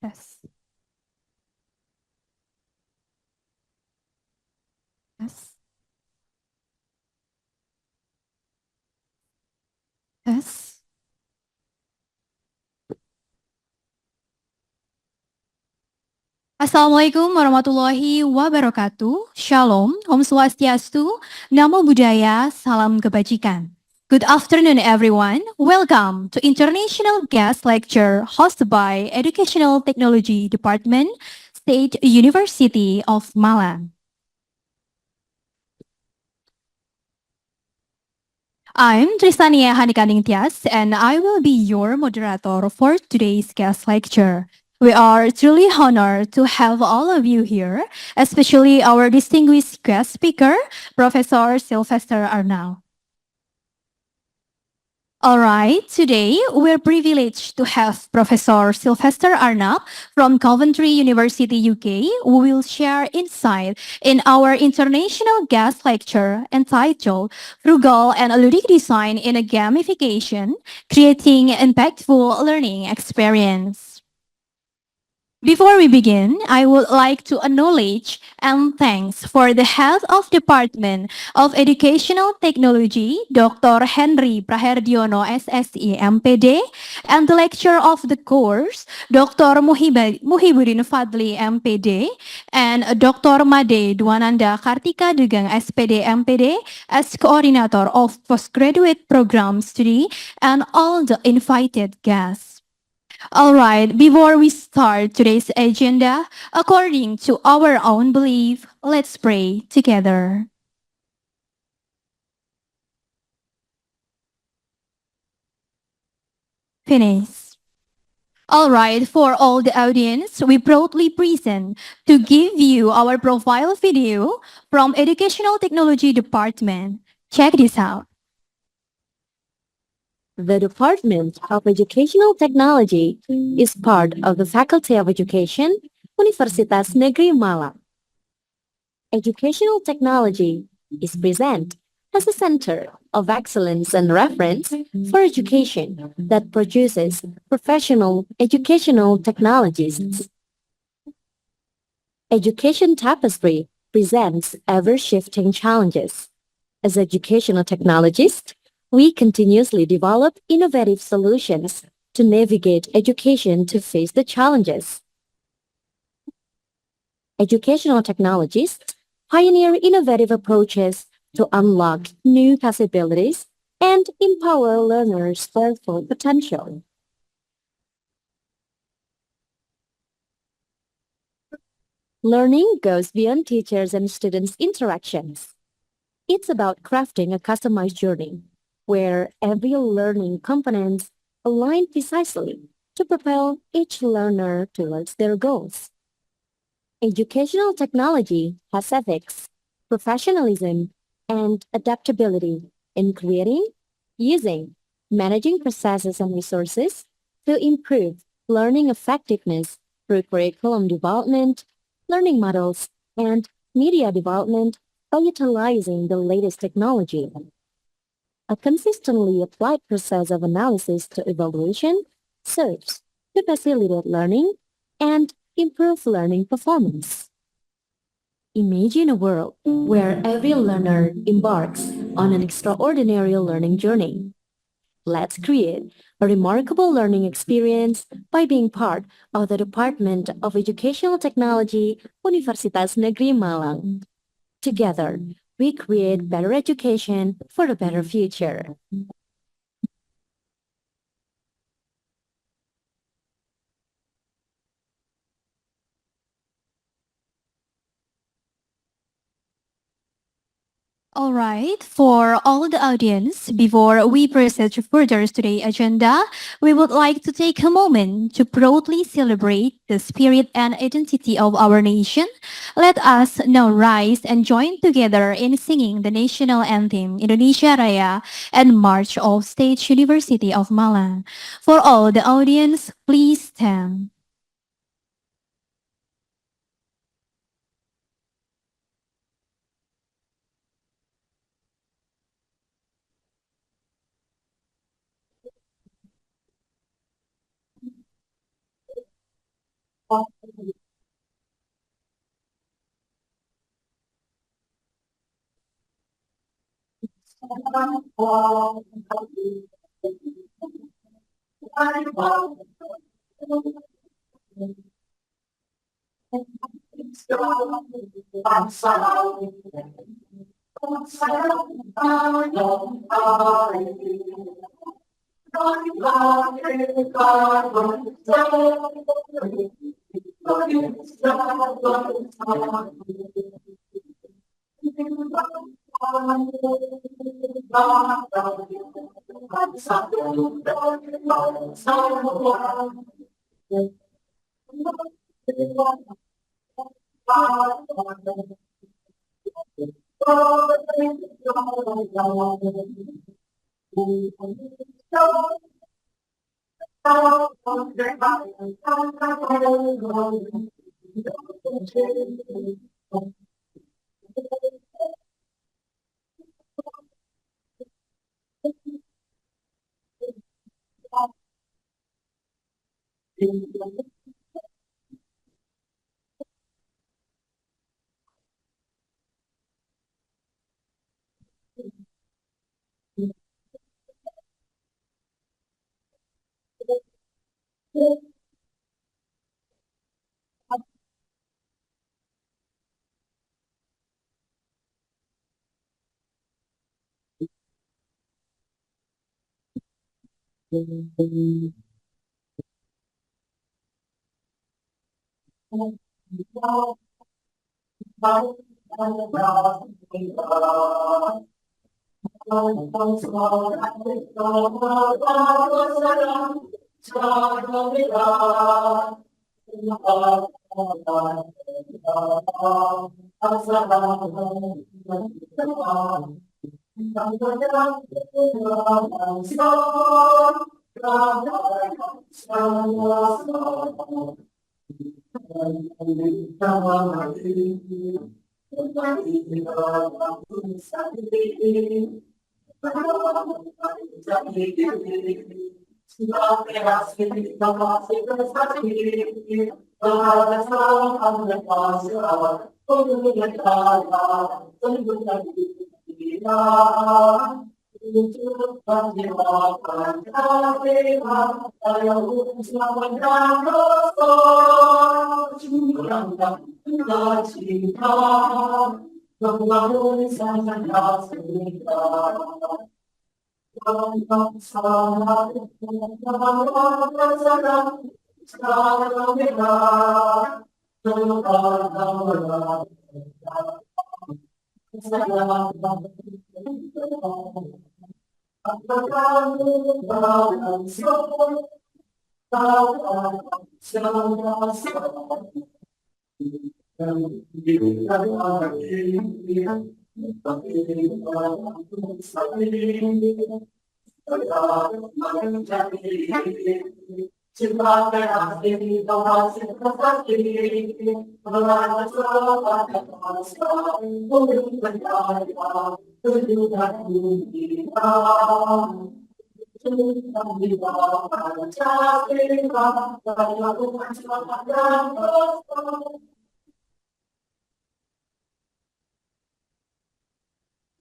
Yes. Yes. Yes. Assalamualaikum warahmatullahi wabarakatuh. Shalom, Om Swastiastu, Namo Buddhaya, Salam Kebajikan. Good afternoon, everyone. Welcome to International Guest Lecture hosted by Educational Technology Department, State University of Malang. I'm Tristania Hanikaning Tias, and I will be your moderator for today's guest lecture. We are truly honored to have all of you here, especially our distinguished guest speaker, Professor Sylvester Arnau. All right, today we're privileged to have Professor Sylvester Arnab from Coventry University, UK, who will share insight in our international guest lecture entitled Frugal and Ludic Design in a Gamification, Creating Impactful Learning Experience. Before we begin, I would like to acknowledge and thanks for the Head of Department of Educational Technology, Dr. Henry Praherdiono SSI MPD, and the lecturer of the course, Dr. Muhibudin Fadli MPD, and Dr. Made Dwananda Kartika Dugang SPD MPD as coordinator of postgraduate program study, and all the invited guests. All right, before we start today's agenda, according to our own belief, let's pray together. Finish. All right, for all the audience, we proudly present to give you our profile video from Educational Technology Department. Check this out. The Department of Educational Technology is part of the Faculty of Education, Universitas Negeri Malang. Educational technology is present as a center of excellence and reference for education that produces professional educational technologists. Education Tapestry presents ever-shifting challenges. As educational technologists, we continuously develop innovative solutions to navigate education to face the challenges. Educational technologists pioneer innovative approaches to unlock new possibilities and empower learners' full potential. Learning goes beyond teachers and students' interactions. It's about crafting a customized journey where every learning component align precisely to propel each learner towards their goals. Educational technology has ethics, professionalism, and adaptability in creating, using, managing processes and resources to improve learning effectiveness through curriculum development, learning models, and media development by utilizing the latest technology. A consistently applied process of analysis to evaluation serves to facilitate learning and improve learning performance. Imagine a world where every learner embarks on an extraordinary learning journey. Let's create a remarkable learning experience by being part of the Department of Educational Technology, Universitas Negeri Malang. Together, we create better education for a better future. All right, for all the audience, before we proceed further today's agenda, we would like to take a moment to proudly celebrate the spirit and identity of our nation. Let us now rise and join together in singing the national anthem, Indonesia Raya, and March of State University of Malang. For all the audience, please stand.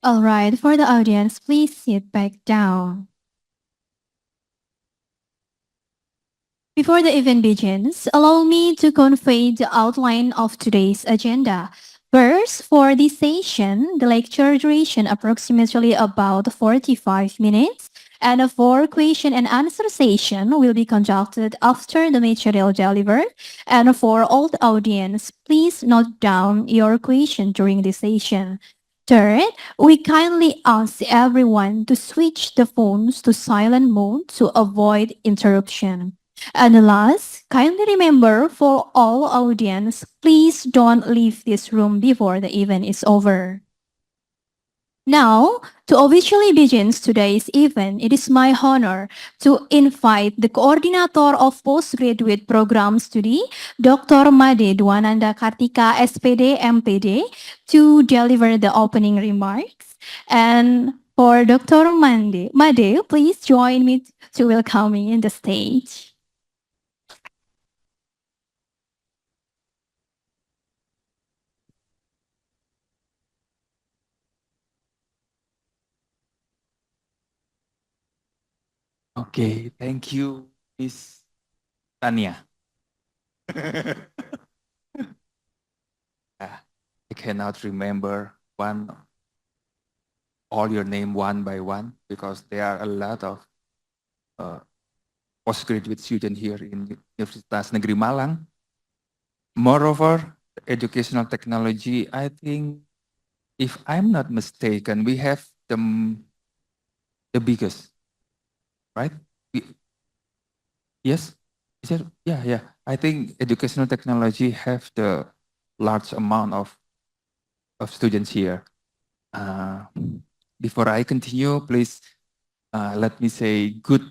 All right, for the audience, please sit back down. Before the event begins, allow me to convey the outline of today's agenda. First, for this session, the lecture duration approximately about 45 minutes, and a for question and answer session will be conducted after the material delivered. And for all the audience, please note down your question during this session. Third, we kindly ask everyone to switch the phones to silent mode to avoid interruption. And last, kindly remember for all audience, please don't leave this room before the event is over. Now, to officially begin today's event, it is my honor to invite the coordinator of postgraduate program study, Dr. Made Dwananda Kartika, SPD, MPD, to deliver the opening remarks. And for Dr. Made, please join me to welcoming in the stage. Okay, thank you, Miss Tania. Yeah, I cannot remember all your name one by one because there are a lot of uh, postgraduate students here in Universitas Negeri Malang. Moreover, educational technology, I think, if I'm not mistaken, we have the biggest, right? We- yes, is it? Yeah, yeah. I think educational technology have the large amount of students here. Uh, Before I continue, please let me say good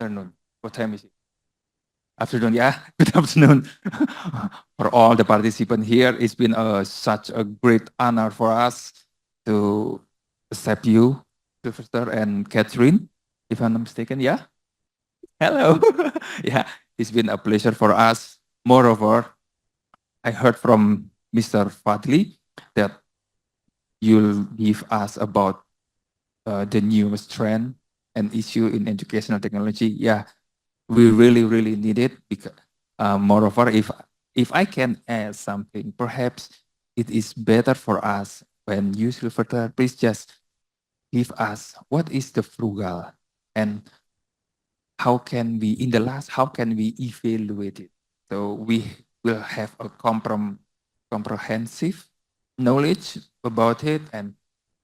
afternoon. What time is it? Afternoon, yeah. Good afternoon for all the participants here. It's been such a great honor for us to accept you, Sylvester and Catherine, if I'm not mistaken. Yeah. Hello. Yeah, it's been a pleasure for us. Moreover, I heard from Mr. Fadli that you'll give us about the newest trend and issue in educational technology. Yeah, we really, really need it because moreover, if I can add something, perhaps it is better for us when you Silverter, please just give us what is the frugal and how can we in the last how can we evaluate it so we will have a comprehensive knowledge about it and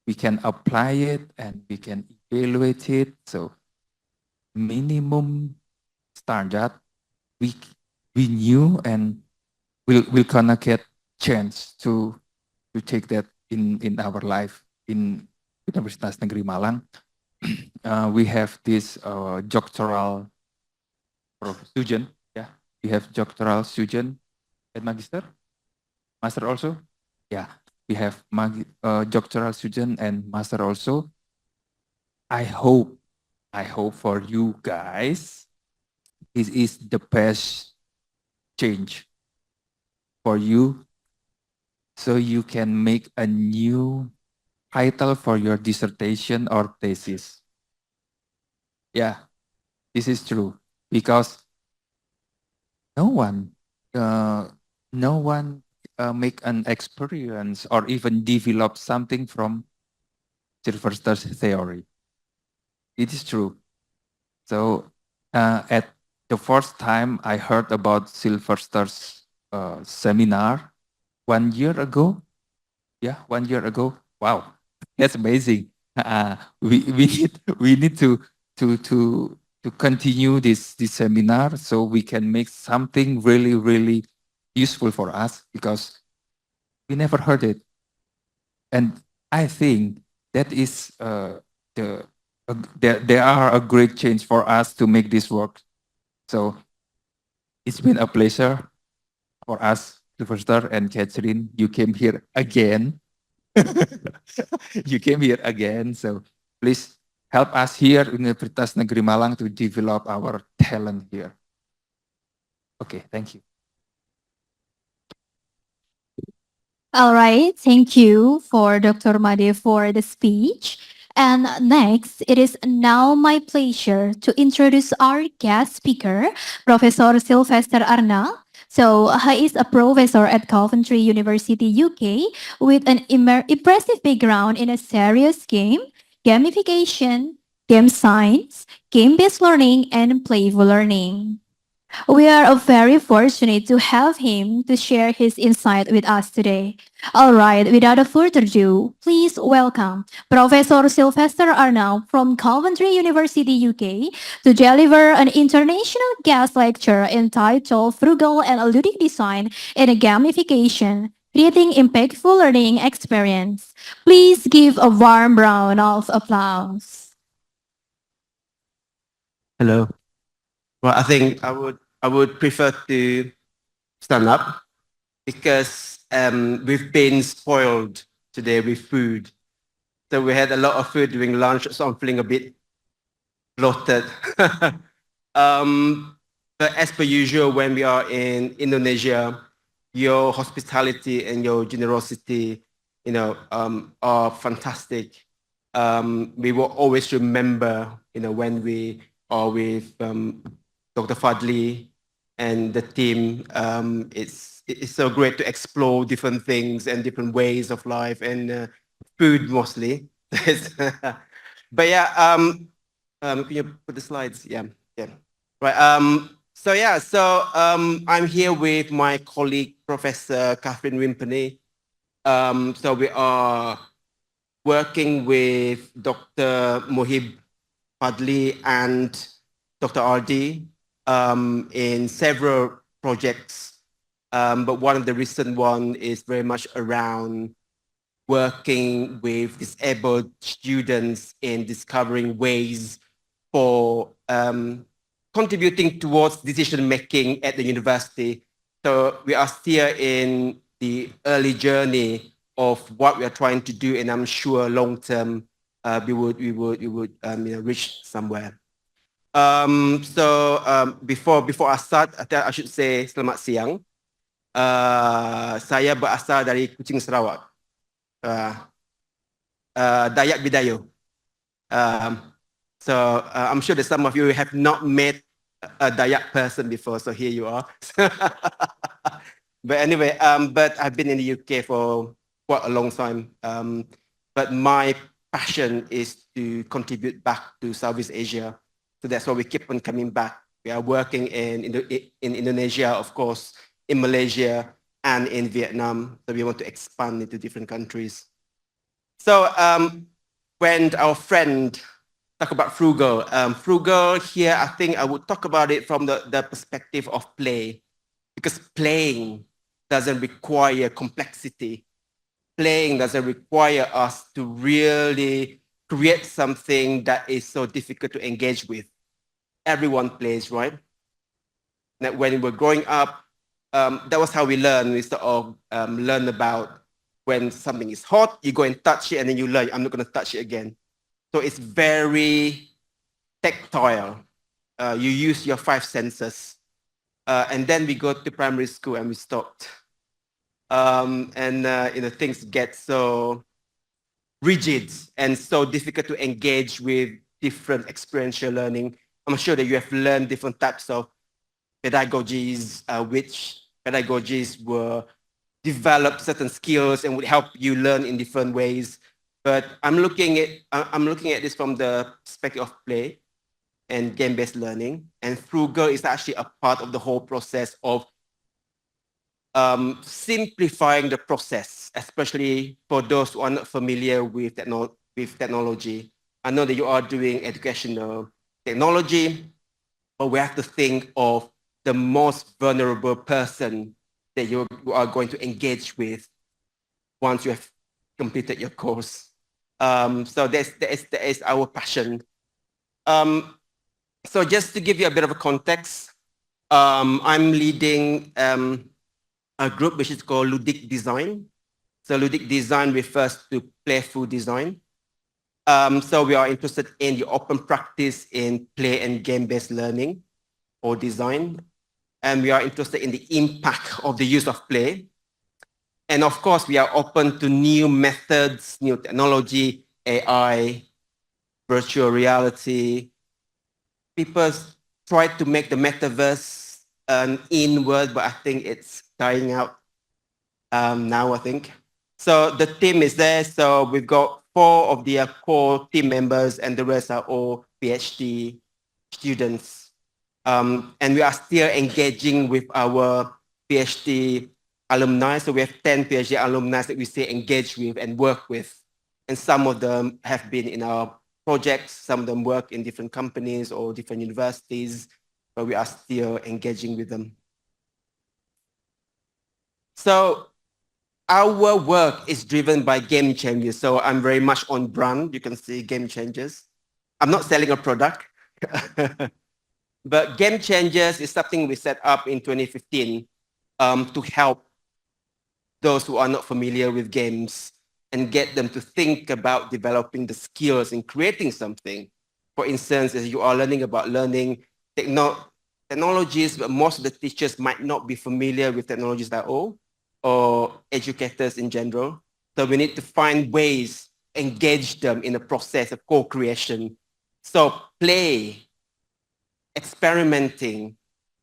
we can apply it and we can evaluate it so minimum standard we we knew and we'll gonna get chance to take that in our life in Universitas Negeri Malang. We have this doctoral student. Yeah, we have doctoral student and magister, master also. Yeah, we have doctoral student and master also. I hope, I hope for you guys, this is the best change for you, so you can make a new title for your dissertation or thesis. Yeah, this is true because no one, uh, no one make an experience or even develop something from Sylvester's theory. It is true. So at the first time I heard about Sylvester's seminar 1 year ago, yeah, 1 year ago. Wow, that's amazing. We need to continue this seminar so we can make something really really useful for us because we never heard it, and I think that is the there are a great change for us to make this work. So it's been a pleasure for us, Sylvester and Catherine. You came here again. You came here again. So please help us here in Universitas Negeri Malang to develop our talent here. Okay, thank you. All right, thank you for Dr. Made for the speech. And next, it is now my pleasure to introduce our guest speaker, Professor Sylvester Arnal. So he is a professor at Coventry University, UK, with an impressive background in a serious game, gamification, game science, game-based learning, and playful learning. We are very fortunate to have him to share his insight with us today. All right, without further ado, please welcome Professor Sylvester Arnaud from Coventry University, UK, to deliver an international guest lecture entitled Frugal and Ludic Design in a Gamification, Creating Impactful Learning Experience. Please give a warm round of applause. Hello. Well, I think I would prefer to stand up because we've been spoiled today with food. So we had a lot of food during lunch, so I'm feeling a bit bloated. um, but as per usual, when we are in Indonesia, your hospitality and your generosity, are fantastic. we will always remember, when we are with Dr. Fadli and the team. It's so great to explore different things and different ways of life and food mostly. But yeah, can you put the slides? Yeah, yeah. Right. I'm here with my colleague, Professor Catherine Wimperney. So we are working with Dr. Mohib Fadli and Dr. RD in several projects. But one of the recent one is very much around working with disabled students in discovering ways for contributing towards decision making at the university. So we are still in the early journey of what we are trying to do, and I'm sure long term we would reach somewhere. Before I start, I should say selamat siang. Saya berasal dari Kuching, Sarawak. Dayak Bidayo. I'm sure that some of you have not met a Dayak person before, so here you are. But anyway, but I've been in the UK for quite a long time. But my passion is to contribute back to Southeast Asia. So that's why we keep on coming back. We are working in Indonesia, of course, in Malaysia, and in Vietnam. So we want to expand into different countries. So when our friend talk about Frugal, Frugal here, I think I would talk about it from the perspective of play, because playing doesn't require complexity. Playing doesn't require us to really create something that is so difficult to engage with. Everyone plays, right? That when we were growing up, that was how we learn. We sort of learn about when something is hot, you go and touch it, and then you learn, I'm not going to touch it again. So it's very tactile. You use your 5 senses. And then we go to primary school and we stopped. Things get so rigid and so difficult to engage with different experiential learning. I'm sure that you have learned different types of pedagogies, which pedagogies will develop certain skills and would help you learn in different ways. But I'm looking at this from the perspective of play and game-based learning. And Frugal is actually a part of the whole process of simplifying the process, especially for those who are not familiar with technology. I know that you are doing educational technology, but we have to think of the most vulnerable person that you are going to engage with once you have completed your course. So that is our passion. So just to give you a bit of a context, I'm leading a group which is called Ludic Design. So Ludic Design refers to playful design. So we are interested in the open practice in play and game-based learning or design. And we are interested in the impact of the use of play. And of course, we are open to new methods, new technology, AI, virtual reality. People try to make the metaverse an in word, but I think it's dying out now, I think. So the team is there. So we've got 4 of the core team members and the rest are all PhD students. And we are still engaging with our PhD alumni. So we have 10 PhD alumni that we stay engaged with and work with. And some of them have been in our projects. Some of them work in different companies or different universities, but we are still engaging with them. So our work is driven by game changers. So I'm very much on brand. You can see game changers. I'm not selling a product. But Game Changers is something we set up in 2015 to help those who are not familiar with games and get them to think about developing the skills in creating something. For instance, as you are learning about learning technologies, but most of the teachers might not be familiar with technologies at all, or educators in general. So we need to find ways engage them in a process of co-creation. So play, experimenting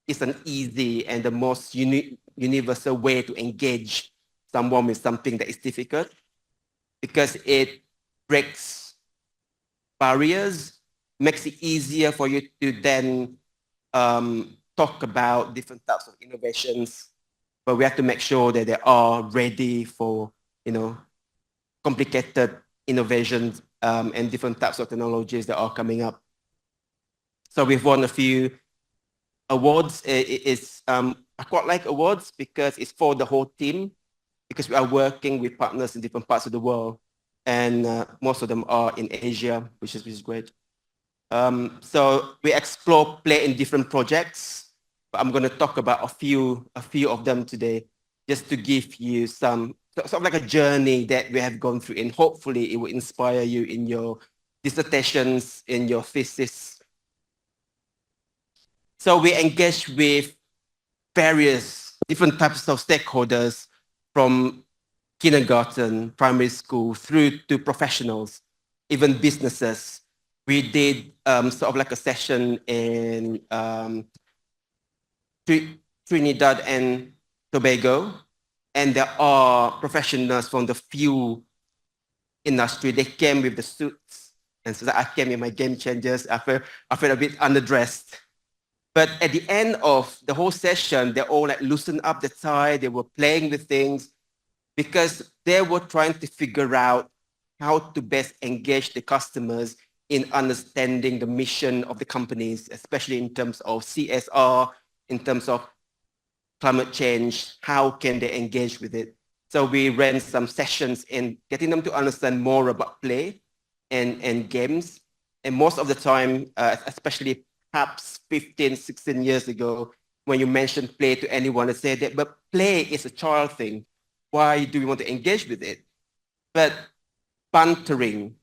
is an easy and the most universal way to engage someone with something that is difficult because it breaks barriers, makes it easier for you to then talk about different types of innovations, but we have to make sure that they are ready for, complicated innovations and different types of technologies that are coming up. So we've won a few awards. I quite like awards because it's for the whole team, because we are working with partners in different parts of the world, and most of them are in Asia, which is great. So we explore play in different projects, but I'm going to talk about a few of them today, just to give you some sort of like a journey that we have gone through, and hopefully it will inspire you in your dissertations, in your thesis. So we engage with various different types of stakeholders, from kindergarten, primary school, through to professionals, even businesses. We did sort of like a session in Trinidad and Tobago, and there are professionals from the fuel industry. They came with the suits, and so I came in my game changers. I felt a bit underdressed. But at the end of the whole session, they all like loosened up the tie. They were playing with things because they were trying to figure out how to best engage the customers in understanding the mission of the companies, especially in terms of CSR, in terms of climate change. How can they engage with it? So we ran some sessions in getting them to understand more about play and games. And most of the time, especially perhaps 15, 16 years ago, when you mentioned play to anyone, they said that, but play is a child thing. Why do you want to engage with it? But bantering,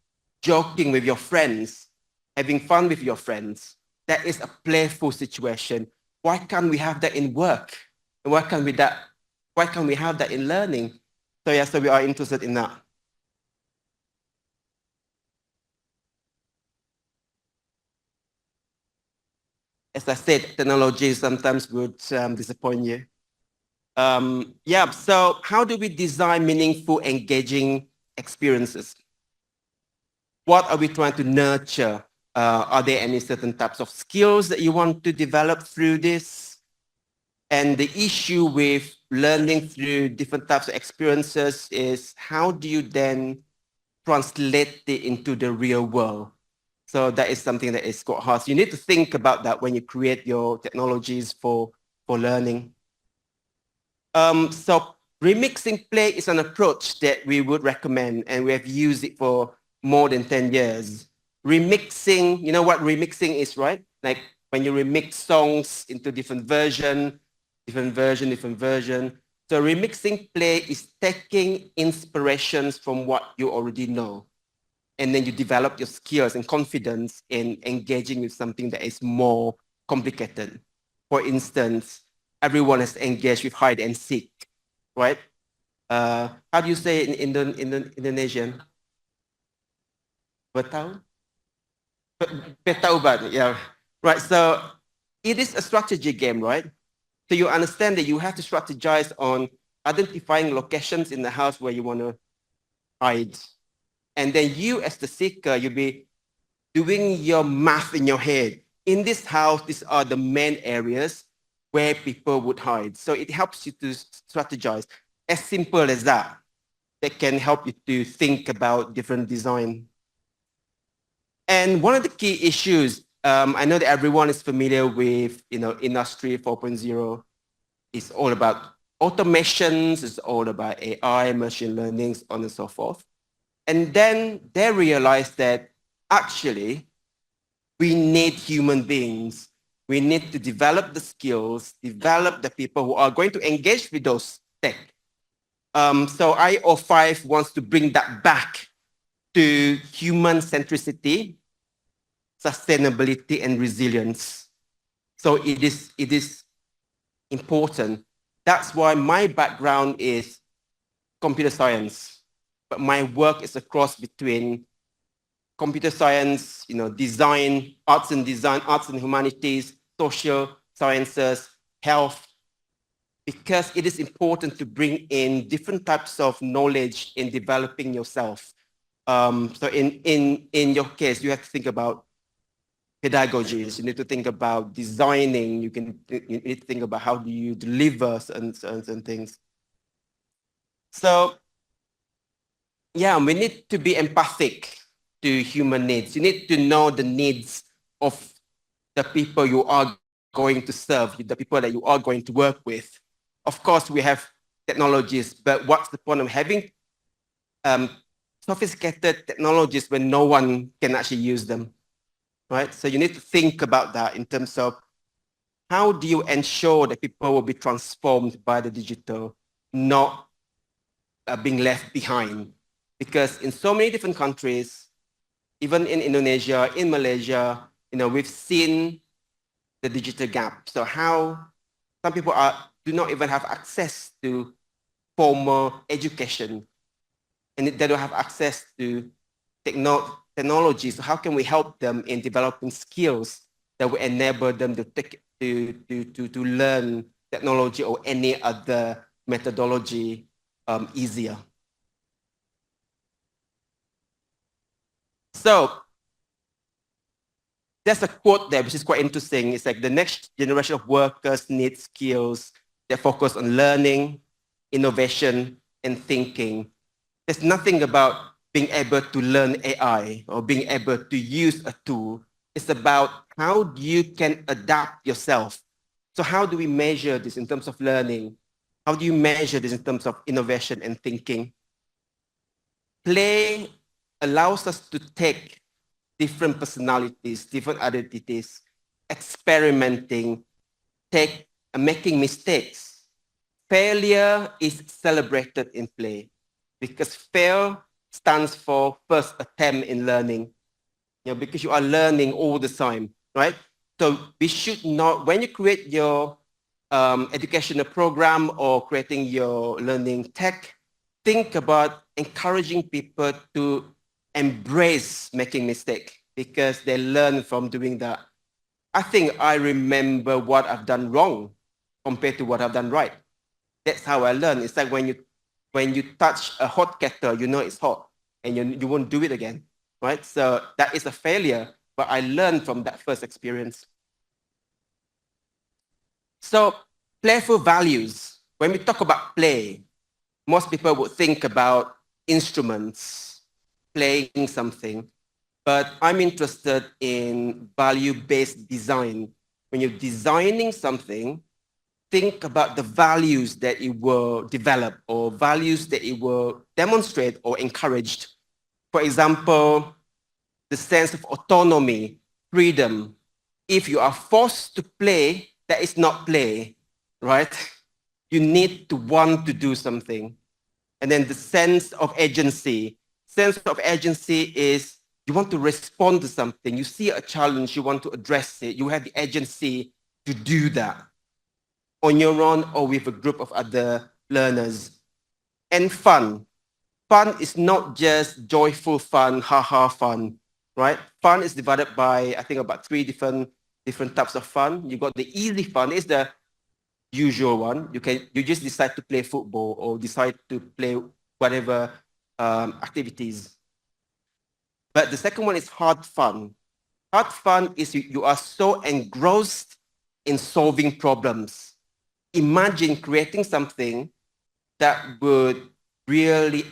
joking with your friends, having fun with your friends, that is a playful situation. Why can't we have that in work? And why can't we have that in learning? So yeah, so we are interested in that. As I said, technology sometimes would disappoint you. Yeah, so how do we design meaningful, engaging experiences? What are we trying to nurture? Are there any certain types of skills that you want to develop through this? And the issue with learning through different types of experiences is, how do you then translate it into the real world? So that is something that is quite hard. So you need to think about that when you create your technologies for learning. So remixing play is an approach that we would recommend, and we have used it for more than 10 years. Remixing, you know what remixing is, right? Like when you remix songs into different version. So remixing play is taking inspirations from what you already know, and then you develop your skills and confidence in engaging with something that is more complicated. For instance, everyone has engaged with hide and seek, right? How do you say it in Indonesian? Betau? Betauban, yeah. Right, so it is a strategy game, right? So you understand that you have to strategize on identifying locations in the house where you want to hide. And then you, as the seeker, you'll be doing your math in your head. In this house, these are the main areas where people would hide. So it helps you to strategize. As simple as that. That can help you to think about different design. And one of the key issues, I know that everyone is familiar with, Industry 4.0. It's all about automations, it's all about AI, machine learning, so on and so forth. And then they realized that actually we need human beings. We need to develop the skills, develop the people who are going to engage with those tech. So IO5 wants to bring that back to human centricity, sustainability, and resilience. So it is important. That's why my background is computer science. but my work is a cross between computer science, design, arts and humanities, social sciences, health, because it is important to bring in different types of knowledge in developing yourself. So in your case, you have to think about pedagogies. You need to think about designing. You need to think about how do you deliver certain things. So yeah, we need to be empathic to human needs. You need to know the needs of the people you are going to serve, the people that you are going to work with. Of course, we have technologies, but what's the point of having sophisticated technologies when no one can actually use them, right? So you need to think about that in terms of how do you ensure that people will be transformed by the digital, not being left behind. Because in so many different countries, even in Indonesia, in Malaysia, we've seen the digital gap. So how some people do not even have access to formal education, and they don't have access to technology. So how can we help them in developing skills that will enable them to learn technology or any other methodology easier? So there's a quote there which is quite interesting. It's like the next generation of workers need skills that focus on learning, innovation, and thinking. There's nothing about being able to learn AI or being able to use a tool. It's about how you can adapt yourself. So how do we measure this in terms of learning? How do you measure this in terms of innovation and thinking? Play allows us to take different personalities, different identities, experimenting, making mistakes. Failure is celebrated in play because fail stands for first attempt in learning. Because you are learning all the time, right? So we should not, when you create your educational program or creating your learning tech, think about encouraging people to embrace making mistakes because they learn from doing that. I think I remember what I've done wrong compared to what I've done right. That's how I learn. It's like when you touch a hot kettle, you know it's hot and you won't do it again, right? So that is a failure, but I learned from that first experience. So playful values. When we talk about play, most people would think about instruments, playing something, but I'm interested in value-based design. When you're designing something, think about the values that it will develop or values that it will demonstrate or encourage. For example, the sense of autonomy, freedom. If you are forced to play, that is not play, right? You need to want to do something. And then the sense of agency. Sense of agency is you want to respond to something. You see a challenge, you want to address it. You have the agency to do that on your own or with a group of other learners. And fun. Fun is not just joyful fun, haha fun, right? Fun is divided by, I think, about three different types of fun. You got the easy fun, it's the usual one. You just decide to play football or decide to play whatever activities. But the second one is hard fun. Hard fun is you are so engrossed in solving problems. Imagine creating something that would really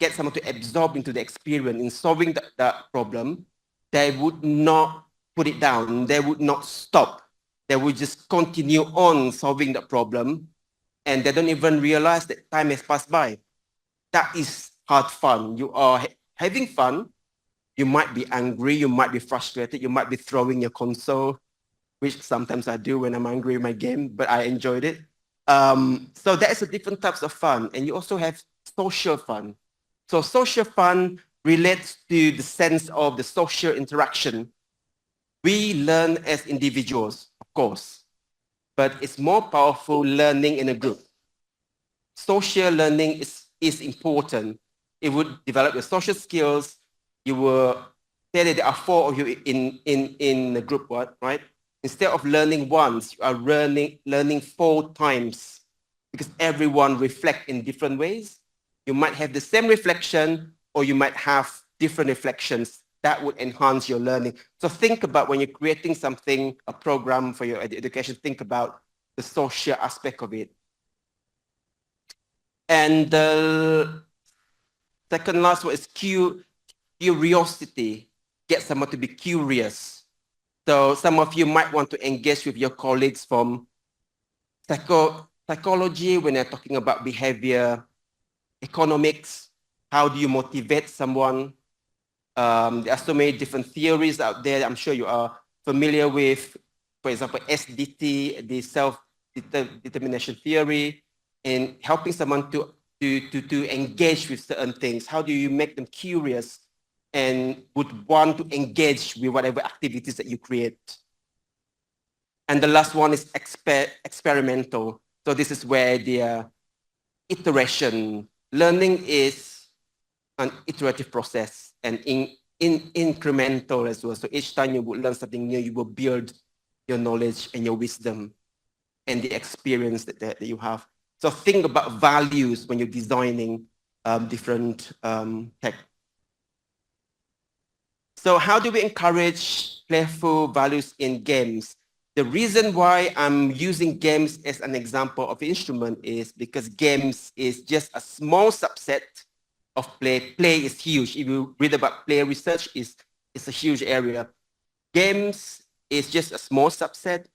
get someone to absorb into the experience in solving that problem. They would not put it down. They would not stop. They would just continue on solving the problem, and they don't even realize that time has passed by. That is hard fun. You are having fun. You might be angry. You might be frustrated. You might be throwing your console, which sometimes I do when I'm angry in my game, but I enjoyed it. So that is a different types of fun. And you also have social fun. So social fun relates to the sense of the social interaction. We learn as individuals, of course, but it's more powerful learning in a group. Social learning is important. It would develop your social skills. You will say that there are 4 of you in the group, right? Instead of learning once, you are learning 4 times because everyone reflect in different ways. You might have the same reflection or you might have different reflections that would enhance your learning. So think about when you're creating something, a program for your education, think about the social aspect of it. And the second last one is curiosity. Get someone to be curious. So some of you might want to engage with your colleagues from psychology when they're talking about behavior, economics. How do you motivate someone? There are so many different theories out there. I'm sure you are familiar with, for example, SDT, the self-determination theory, and helping someone to engage with certain things. How do you make them curious and would want to engage with whatever activities that you create? And the last one is experimental. So this is where the iteration, learning is an iterative process and incremental as well. So each time you would learn something new, you will build your knowledge and your wisdom and the experience that you have. So think about values when you're designing different tech. So how do we encourage playful values in games? The reason why I'm using games as an example of instrument is because games is just a small subset of play. Play is huge. If you read about play research, it's a huge area. Games is just a small subset,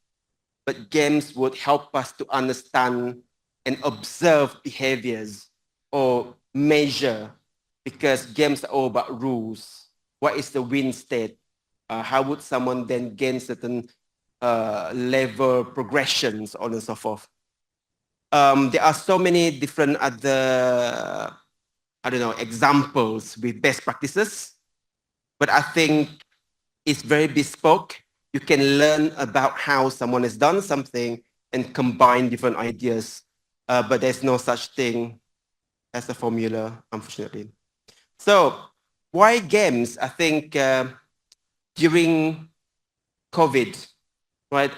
but games would help us to understand and observe behaviors or measure, because games are all about rules. What is the win state? How would someone then gain certain level progressions, on and so forth? There are so many different other, I don't know, examples with best practices, but I think it's very bespoke. You can learn about how someone has done something and combine different ideas, but there's no such thing as a formula, unfortunately. So why games? I think during COVID, right?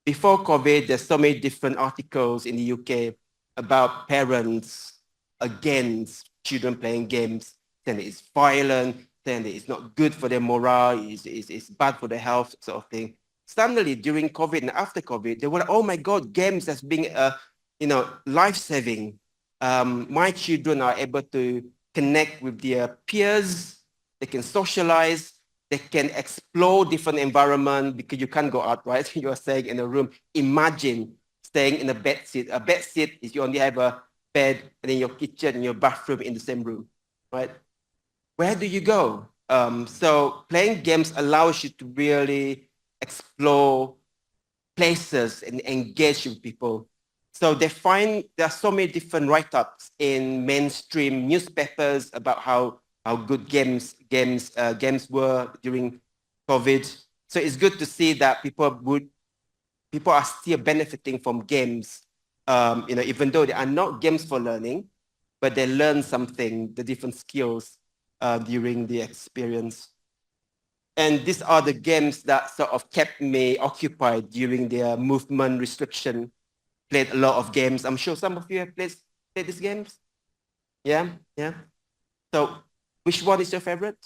Before COVID, there's so many different articles in the UK about parents against children playing games, saying it's violent, saying it's not good for their morale, it's bad for their health, sort of thing. Suddenly, during COVID and after COVID, they were like, oh my God, games as being life-saving. My children are able to connect with their peers, they can socialize, they can explore different environment because you can't go out, right? You are staying in a room. Imagine staying in a bed seat. A bed seat is you only have a bed and then your kitchen and your bathroom in the same room, right? Where do you go? So playing games allows you to really explore places and engage with people. So they find there are so many different write-ups in mainstream newspapers about how good games were during COVID. So it's good to see that people are still benefiting from games. Even though they are not games for learning, but they learn something, the different skills during the experience. And these are the games that sort of kept me occupied during the movement restriction. Played a lot of games. I'm sure some of you have played these games. Yeah. So which one is your favorite?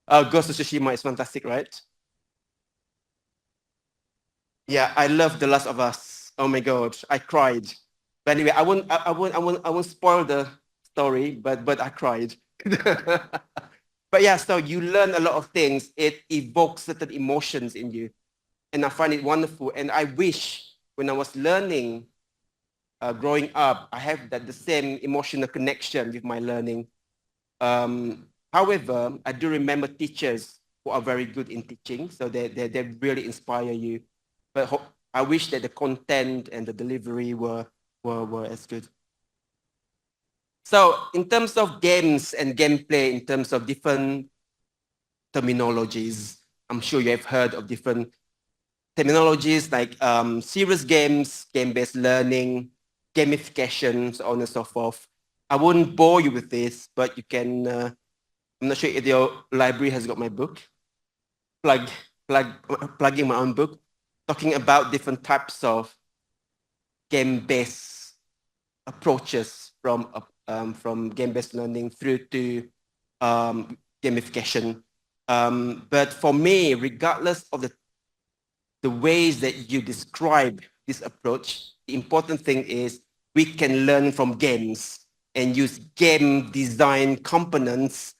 Ghost of Tsushima is fantastic, right? Yeah, I love The Last of Us. Oh my God, I cried. But anyway, I won't spoil the story, but I cried. But yeah, so you learn a lot of things. It evokes certain emotions in you. And I find it wonderful. And I wish when I was learning, growing up, I have the same emotional connection with my learning. However, I do remember teachers who are very good in teaching. So they really inspire you. But I wish that the content and the delivery were as good. So in terms of games and gameplay, in terms of different terminologies, I'm sure you have heard of different terminologies like serious games, game-based learning, gamification, so on and so forth. I won't bore you with this, but you can, I'm not sure if your library has got my book, plugging my own book, talking about different types of game-based approaches from game-based learning through to gamification. But for me, regardless of the ways that you describe this approach, the important thing is we can learn from games and use game design components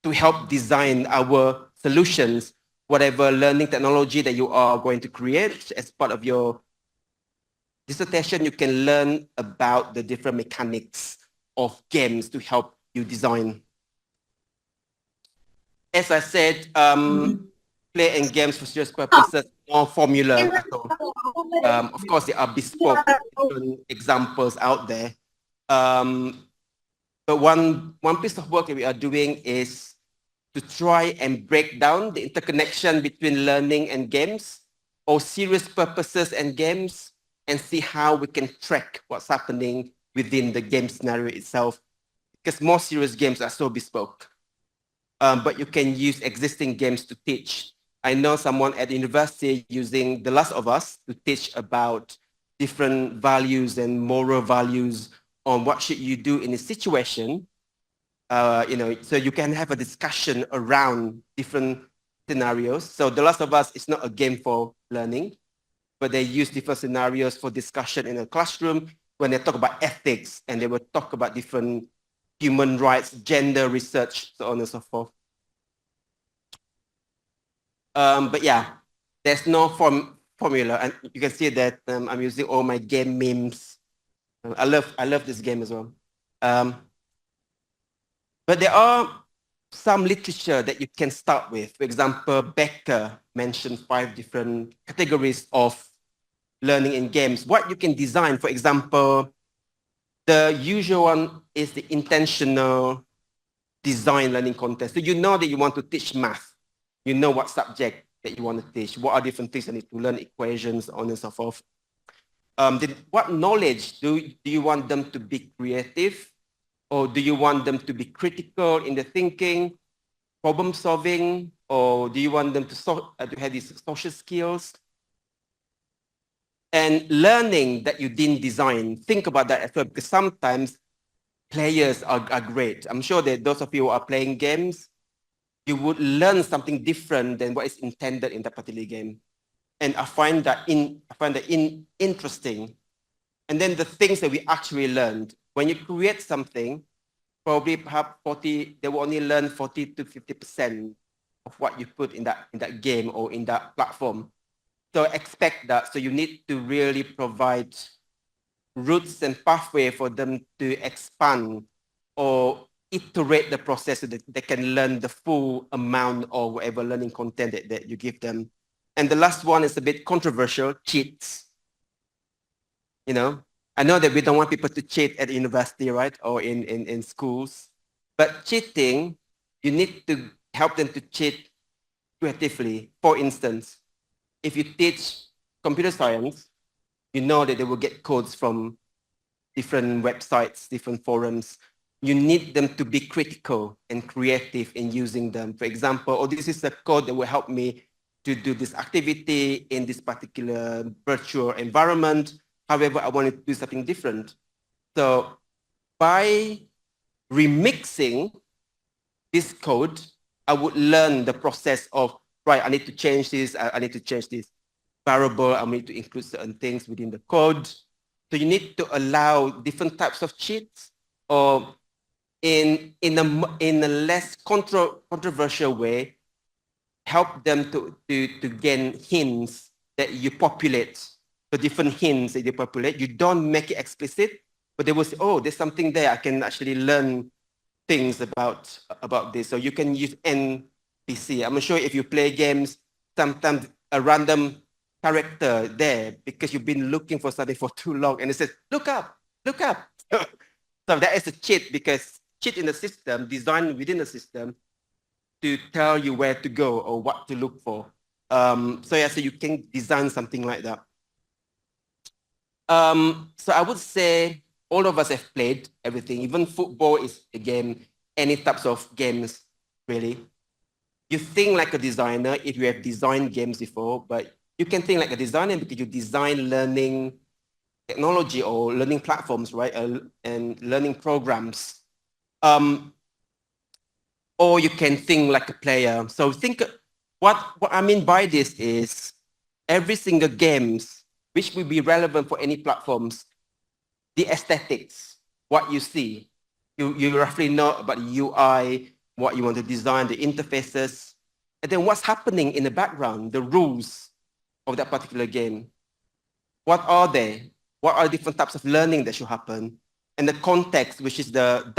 to help design our solutions, whatever learning technology that you are going to create as part of your dissertation. You can learn about the different mechanics of games to help you design. As I said, play and games for serious purposes, no formula at all. Of course, there are bespoke different examples out there. But one piece of work that we are doing is to try and break down the interconnection between learning and games, or serious purposes and games, and see how we can track what's happening within the game scenario itself. Because more serious games are so bespoke. But you can use existing games to teach. I know someone at university using The Last of Us to teach about different values and moral values on what should you do in a situation. So you can have a discussion around different scenarios. So The Last of Us is not a game for learning, but they use different scenarios for discussion in a classroom when they talk about ethics, and they will talk about different human rights, gender research, so on and so forth. But yeah, there's no formula, and you can see that I'm using all my game memes. I love this game as well. But there are some literature that you can start with. For example, Becker mentioned 5 different categories of learning in games. What you can design, for example, the usual one is the intentional design learning content. So you know that you want to teach math. You know what subject that you want to teach. What are different things you need to learn, equations, on and so forth. What knowledge do you want them to be creative? Or do you want them to be critical in the thinking, problem solving? Or do you want them to have these social skills? And learning that you didn't design, think about that as well, because sometimes players are great. I'm sure that those of you who are playing games, you would learn something different than what is intended in that particular game. And I find that interesting. And then the things that we actually learned, when you create something, probably perhaps they will only learn 40 to 50% of what you put in that game or in that platform. So expect that. So you need to really provide routes and pathway for them to expand or iterate the process so that they can learn the full amount of whatever learning content that you give them. And the last one is a bit controversial, cheats. I know that we don't want people to cheat at university, right? Or in schools. But cheating, you need to help them to cheat creatively. For instance, if you teach computer science, you know that they will get codes from different websites, different forums. You need them to be critical and creative in using them. For example, this is a code that will help me to do this activity in this particular virtual environment. However, I want to do something different. So by remixing this code, I would learn the process of, right, I need to change this, I need to change this variable, I need to include certain things within the code. So you need to allow different types of cheats, or in a less controversial way, help them to gain hints that you populate. The different hints that you populate, you don't make it explicit, but they will say, oh, there's something there, I can actually learn things about this. So you can use NPC. I'm sure if you play games, sometimes a random character there because you've been looking for something for too long, and it says, look up. So that is a cheat, because cheat in the system, designed within the system to tell you where to go or what to look for. So you can design something like that. So I would say all of us have played everything. Even football is a game, any types of games, really. You think like a designer if you have designed games before, but you can think like a designer because you design learning technology or learning platforms, right? And learning programs. Or you can think like a player. So think what I mean by this is every single games which will be relevant for any platforms, the aesthetics, what you see. You roughly know about the UI, what you want to design, the interfaces, and then what's happening in the background, the rules of that particular game. What are they? What are different types of learning that should happen? And the context, which is the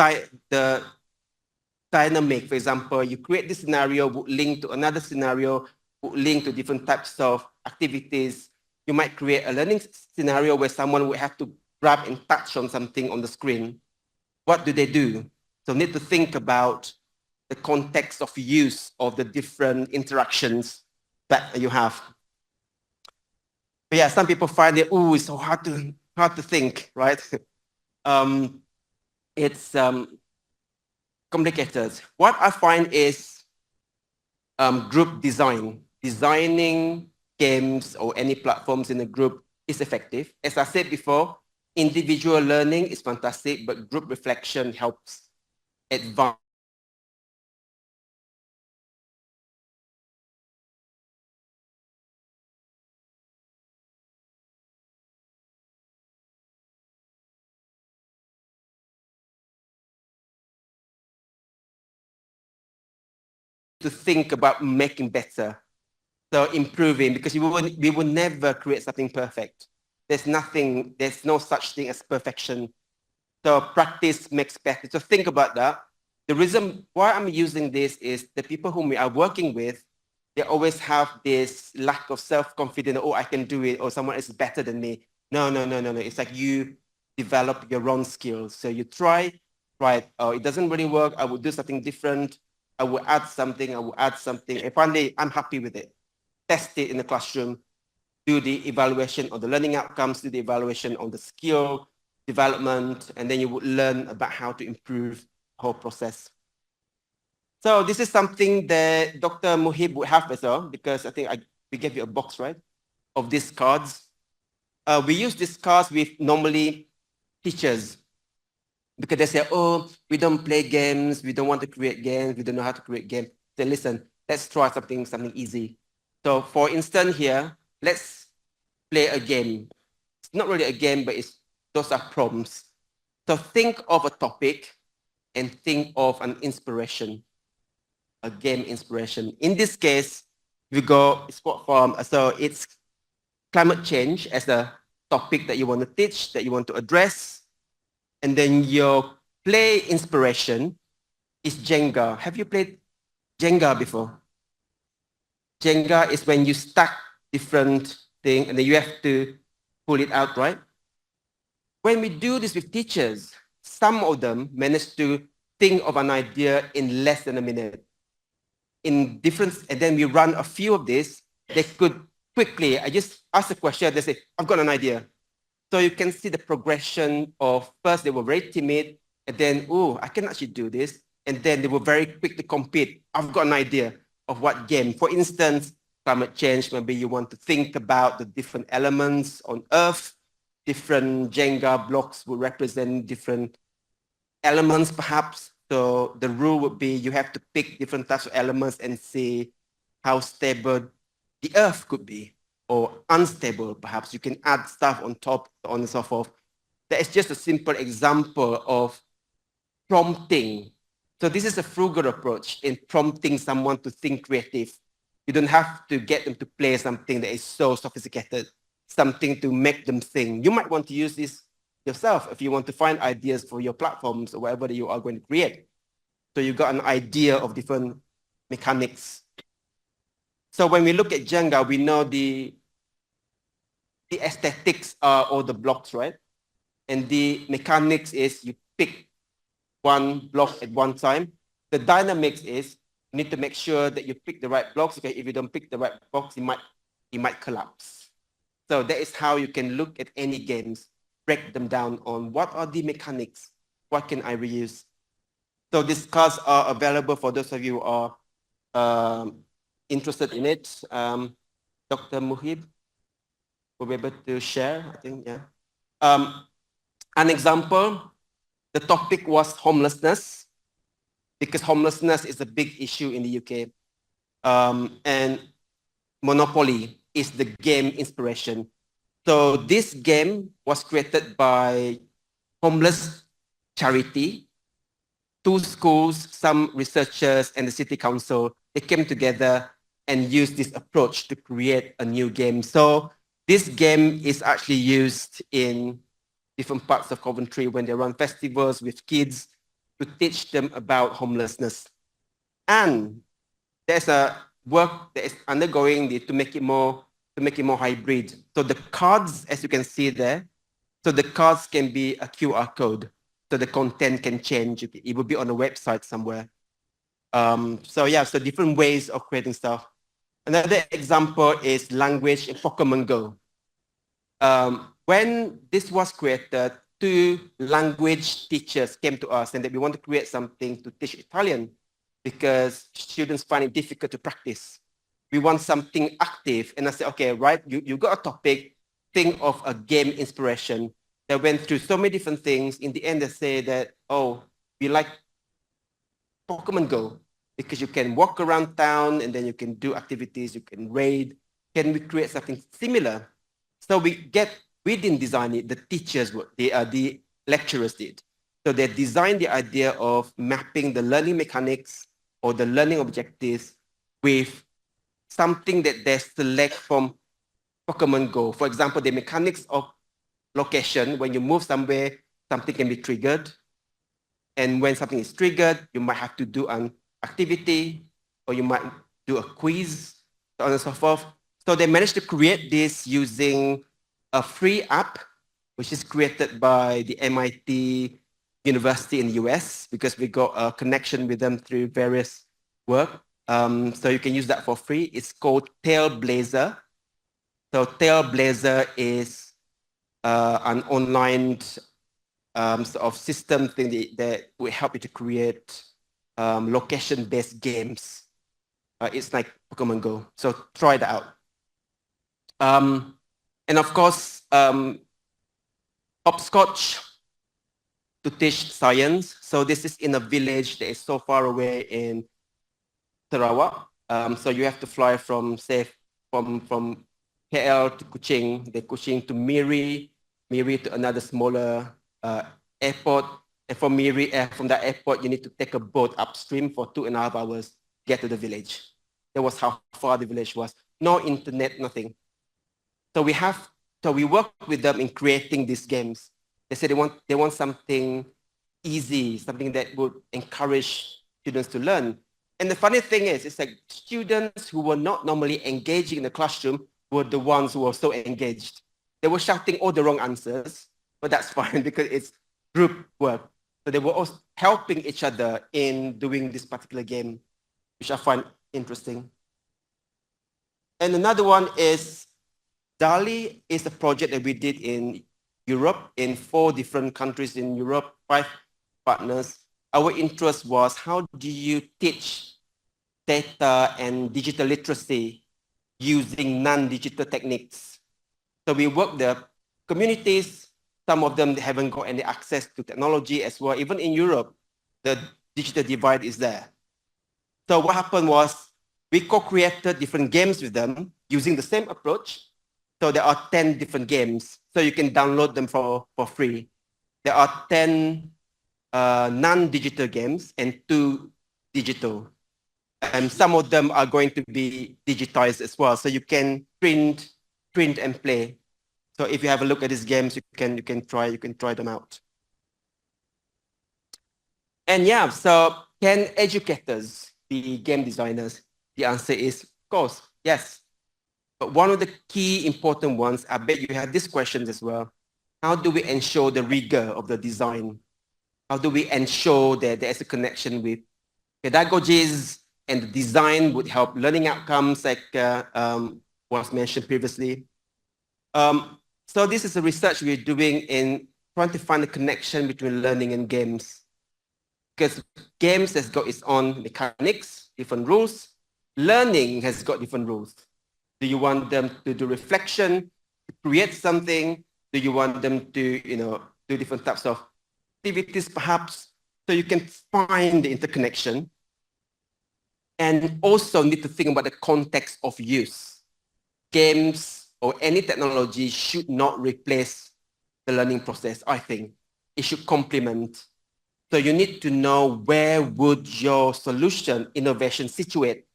dynamic. For example, you create this scenario, would link to another scenario, would link to different types of activities. You might create a learning scenario where someone would have to grab and touch on something on the screen. What do they do? So need to think about the context of use of the different interactions that you have. But yeah, some people find it, oh, it's so hard to think, right? It's complicated. What I find is group design. Designing games or any platforms in a group is effective. As I said before, individual learning is fantastic, but group reflection helps advance. To think about making better, so improving, because we will never create something perfect. There's no such thing as perfection. So practice makes better. So think about that. The reason why I'm using this is the people whom we are working with, they always have this lack of self-confidence. Oh, I can do it, or someone is better than me. No. It's like you develop your own skills. So you try, right? Oh, it doesn't really work. I will do something different. I will add something. And finally, I'm happy with it. Test it in the classroom. Do the evaluation of the learning outcomes, do the evaluation on the skill development, and then you would learn about how to improve the whole process. So this is something that Dr. Muhib would have as well, because I think we gave you a box, right, of these cards. We use these cards with normally teachers, because they say, oh, we don't play games, we don't want to create games, we don't know how to create games. Say, listen, let's try something easy. So for instance here, let's play a game. It's not really a game, but those are prompts. So think of a topic and think of an inspiration, a game inspiration. In this case, we go sport form. So it's climate change as a topic that you want to teach, that you want to address. And then your play inspiration is Jenga. Have you played Jenga before? Jenga is when you stack different things and then you have to pull it out, right? When we do this with teachers, some of them manage to think of an idea in less than a minute. And then we run a few of these, they could quickly, I just ask a question, they say, I've got an idea. So you can see the progression of first they were very timid, and then, oh, I can actually do this. And then they were very quick to compete. I've got an idea of what game. For instance, climate change, maybe you want to think about the different elements on Earth. Different Jenga blocks would represent different elements, perhaps. So the rule would be you have to pick different types of elements and see how stable the Earth could be, or unstable, perhaps. You can add stuff on top, so on and so forth. That is just a simple example of prompting. So this is a frugal approach in prompting someone to think creative. You don't have to get them to play something that is so sophisticated, something to make them think. You might want to use this yourself if you want to find ideas for your platforms or whatever that you are going to create. So you got an idea of different mechanics. So when we look at Jenga, we know the aesthetics are all the blocks, right? And the mechanics is you pick one block at one time. The dynamics is you need to make sure that you pick the right blocks, because if you don't pick the right blocks, it might collapse. So that is how you can look at any games, break them down on what are the mechanics, what can I reuse. So these cards are available for those of you who are interested in it. Dr. Muhib will be able to share, I think, yeah. An example, the topic was homelessness, because homelessness is a big issue in the UK. And Monopoly is the game inspiration. So this game was created by homeless charity, 2 schools, some researchers, and the city council. They came together and used this approach to create a new game. So this game is actually used in different parts of Coventry when they run festivals with kids to teach them about homelessness. And there's a work that is undergoing to make it more hybrid. So the cards, as you can see there, so the cards can be a QR code. So the content can change. It will be on a website somewhere. So yeah, so different ways of creating stuff. Another example is language in Pokemon Go. When this was created, 2 language teachers came to us and that we want to create something to teach Italian because students find it difficult to practice. We want something active. And I said, okay, right, you got a topic, think of a game inspiration. They went through so many different things. In the end, they say that, oh, we like Pokemon Go because you can walk around town and then you can do activities, you can raid. Can we create something similar? So we didn't design it, the teachers, the lecturers did. So they designed the idea of mapping the learning mechanics or the learning objectives with something that they select from Pokemon Go. For example, the mechanics of location, when you move somewhere, something can be triggered. And when something is triggered, you might have to do an activity or you might do a quiz, so on and so forth. So they managed to create this using a free app, which is created by the MIT University in the US, because we got a connection with them through various work. So you can use that for free. It's called Tailblazer. So Tailblazer is an online sort of system thing that will help you to create location-based games. It's like Pokemon Go. So try that out. And of course, hopscotch to teach science. So this is in a village that is so far away in Sarawak. So you have to fly from, say, from KL to Kuching, then Kuching to Miri to another smaller airport. And from Miri, from that airport, you need to take a boat upstream for 2.5 hours to get to the village. That was how far the village was. No internet, nothing. So we work with them in creating these games. They say they want something easy, something that would encourage students to learn. And the funny thing is, it's like students who were not normally engaging in the classroom were the ones who were so engaged. They were shouting all the wrong answers, but that's fine because it's group work. So they were also helping each other in doing this particular game, which I find interesting. And another one is DALI is a project that we did in Europe, in 4 different countries in Europe, 5 partners. Our interest was, how do you teach data and digital literacy using non-digital techniques? So we work the communities, some of them haven't got any access to technology as well. Even in Europe, the digital divide is there. So what happened was we co-created different games with them using the same approach. So there are 10 different games. So you can download them for free. There are 10 non-digital games and 2 digital. And some of them are going to be digitized as well. So you can print and play. So if you have a look at these games, you can try them out. And yeah, so can educators be game designers? The answer is, of course, yes. But one of the key important ones, I bet you have these questions as well. How do we ensure the rigor of the design? How do we ensure that there is a connection with pedagogies and the design would help learning outcomes like was mentioned previously? So this is a research we're doing in trying to find a connection between learning and games. Because games has got its own mechanics, different rules. Learning has got different rules. Do you want them to do reflection, to create something? Do you want them to, do different types of activities perhaps? So you can find the interconnection. And also need to think about the context of use. Games or any technology should not replace the learning process, I think. It should complement. So you need to know where would your solution innovation situate.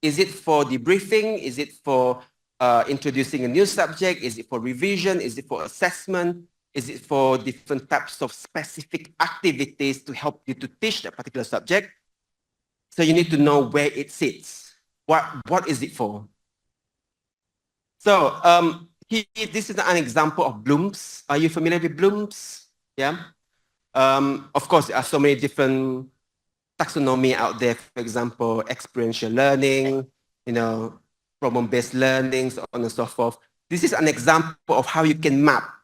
Is it for debriefing? Is it for introducing a new subject? Is it for revision? Is it for assessment? Is it for different types of specific activities to help you to teach that particular subject? So you need to know where it sits. What is it for? So this is an example of blooms. Are you familiar with blooms? Yeah. Of course, there are so many different taxonomy out there. For example, experiential learning, problem-based learning, so on and so forth. This is an example of how you can map.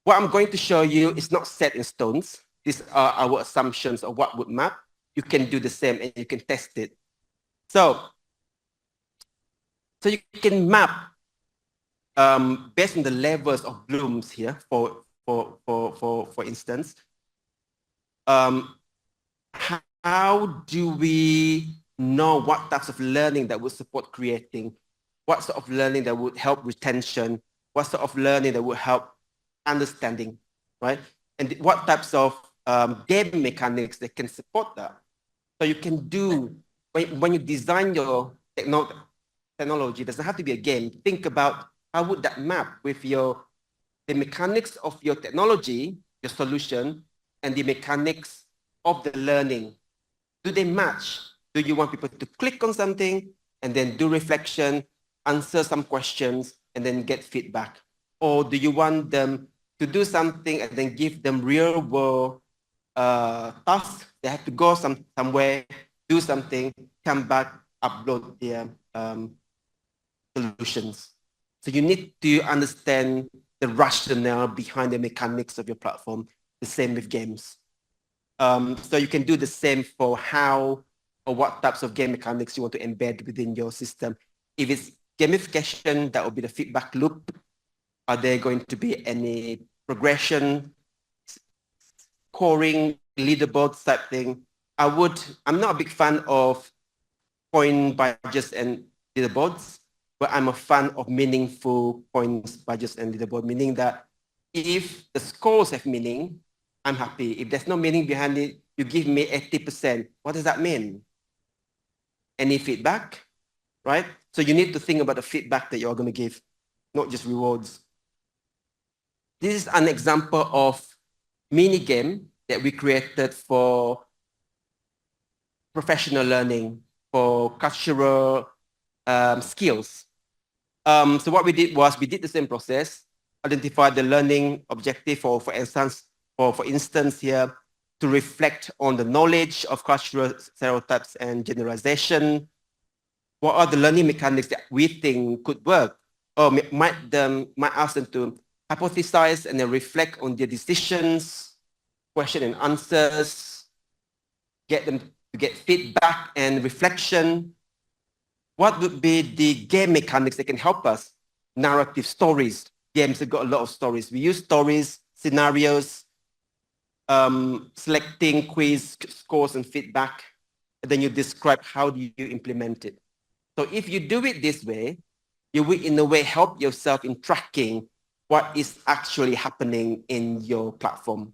What I'm going to show you is not set in stones. These are our assumptions of what would map. You can do the same and you can test it. So you can map based on the levels of blooms here, for instance. How do we know what types of learning that would support creating? What sort of learning that would help retention? What sort of learning that would help understanding, right? And what types of game mechanics that can support that? So you can do, when you design your technology, it doesn't have to be a game. Think about how would that map with the mechanics of your technology, your solution, and the mechanics of the learning. Do they match? Do you want people to click on something and then do reflection, answer some questions, and then get feedback? Or do you want them to do something and then give them real world tasks? They have to go somewhere, do something, come back, upload their solutions. So you need to understand the rationale behind the mechanics of your platform. The same with games. So you can do the same for how or what types of game mechanics you want to embed within your system. If it's gamification, that will be the feedback loop. Are there going to be any progression, scoring, leaderboards type thing? I'm not a big fan of point badges and leaderboards, but I'm a fan of meaningful points, badges, and leaderboard, meaning that if the scores have meaning, I'm happy. If there's no meaning behind it, you give me 80%. What does that mean? Any feedback, right? So you need to think about the feedback that you're going to give, not just rewards. This is an example of mini game that we created for professional learning, for cultural skills. So what we did was we did the same process, identify the learning objective, or for instance here, to reflect on the knowledge of cultural stereotypes and generalization. What are the learning mechanics that we think could work? Or might ask them to hypothesize and then reflect on their decisions, question and answers, get them to get feedback and reflection. What would be the game mechanics that can help us? Narrative stories. Games have got a lot of stories. We use stories, scenarios, selecting quiz scores and feedback, and then you describe how do you implement it. So if you do it this way, you will in a way help yourself in tracking what is actually happening in your platform.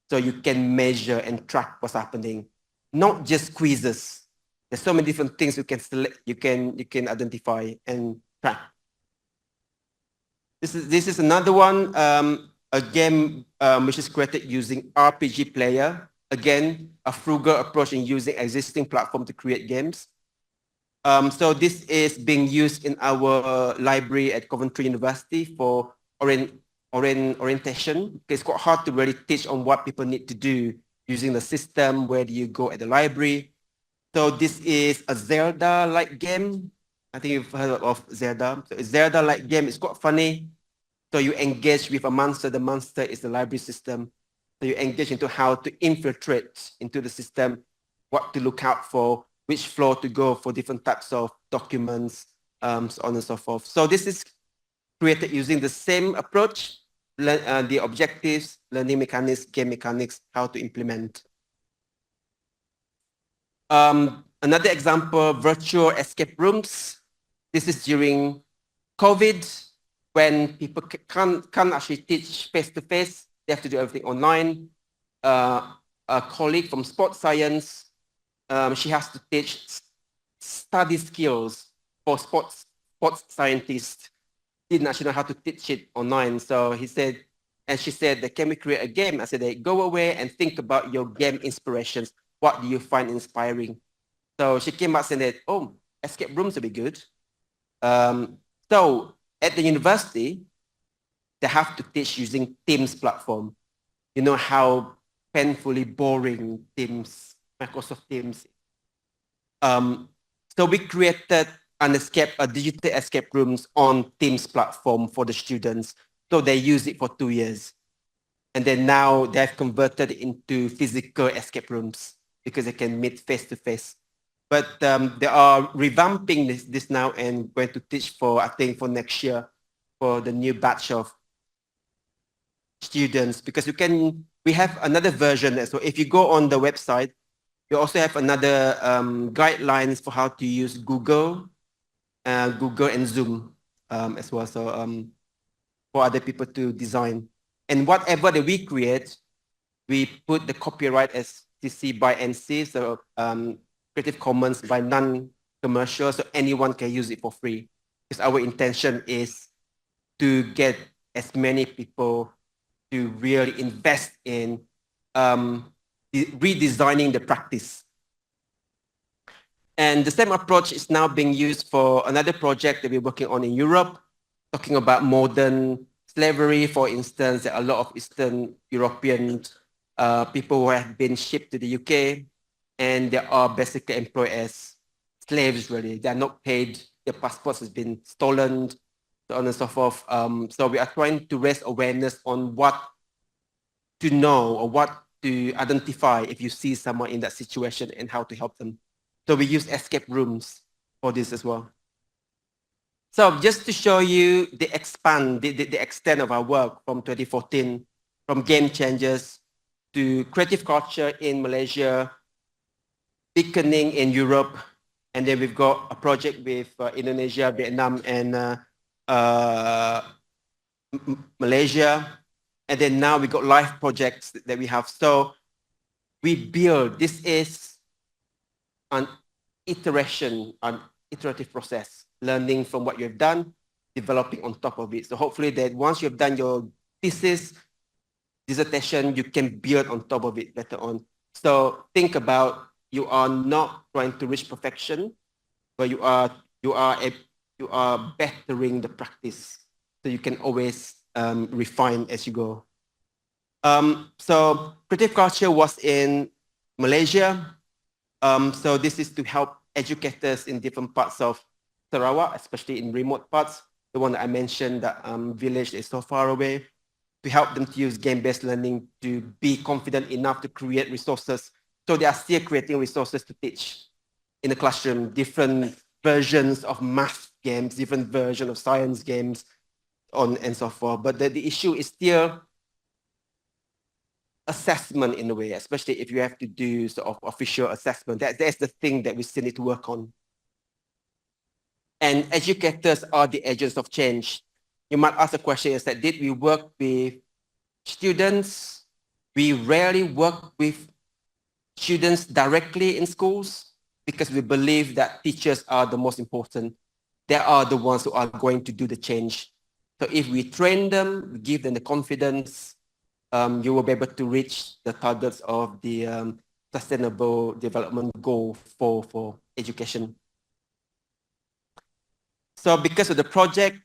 So you can measure and track what's happening, not just quizzes. There's so many different things you can select, you can identify and track. This is another one, a game which is created using RPG Player. Again, a frugal approach in using existing platform to create games. So this is being used in our library at Coventry University for orientation. It's quite hard to really teach on what people need to do using the system. Where do you go at the library? So this is a Zelda-like game. I think you've heard of Zelda. So it's Zelda-like game. It's quite funny. So you engage with a monster. The monster is the library system. So you engage into how to infiltrate into the system, what to look out for, which floor to go for different types of documents, so on and so forth. So this is created using the same approach, the objectives, learning mechanics, game mechanics, how to implement. Another example, virtual escape rooms. This is during COVID, when people can't actually teach face-to-face. They have to do everything online. A colleague from sports science, she has to teach study skills for sports scientists. Didn't actually know how to teach it online. So he said, and she said, can we create a game? I said, go away and think about your game inspirations. What do you find inspiring? So she came up and said, oh, escape rooms would be good. So at the university, they have to teach using Teams platform. You know how painfully boring Teams, Microsoft Teams. So we created a digital escape rooms on Teams platform for the students. So they use it for 2 years. And then now they've converted it into physical escape rooms because they can meet face-to-face. But they are revamping this now and going to teach for, I think, for next year for the new batch of students, because we have another version. So if you go on the website, you also have another guidelines for how to use Google and Zoom as well. So for other people to design. And whatever that we create, we put the copyright as CC by NC, so Creative Commons by non-commercial, so anyone can use it for free. Because our intention is to get as many people to really invest in redesigning the practice. And the same approach is now being used for another project that we're working on in Europe, talking about modern slavery, for instance. There are a lot of Eastern European people who have been shipped to the UK, and they are basically employed as slaves, really. They are not paid, their passports has been stolen, so on and so forth. So we are trying to raise awareness on what to know or what to identify if you see someone in that situation and how to help them. So we use escape rooms for this as well. So just to show you the extent of our work from 2014, from game changers to creative culture in Malaysia, beaconing in Europe, and then we've got a project with Indonesia, Vietnam, and Malaysia. And then now we got live projects that we have. So we build, this is an iteration, an iterative process, learning from what you've done, developing on top of it. So hopefully that once you've done your thesis, dissertation, you can build on top of it later on. So think about, you are not trying to reach perfection, but you are bettering the practice. So you can always refine as you go. So creative culture was in Malaysia. So this is to help educators in different parts of Sarawak, especially in remote parts. The one that I mentioned, that village is so far away, to help them to use game-based learning to be confident enough to create resources. So they are still creating resources to teach in the classroom, different versions of math games, different versions of science games, on and so forth. But the issue is still assessment in a way, especially if you have to do sort of official assessment. That's the thing that we still need to work on. And educators are the agents of change. You might ask the question is that, did we work with students? We rarely work with students directly in schools because we believe that teachers are the most important. They are the ones who are going to do the change. So if we train them, we give them the confidence, you will be able to reach the targets of the Sustainable Development Goal for education. So because of the project,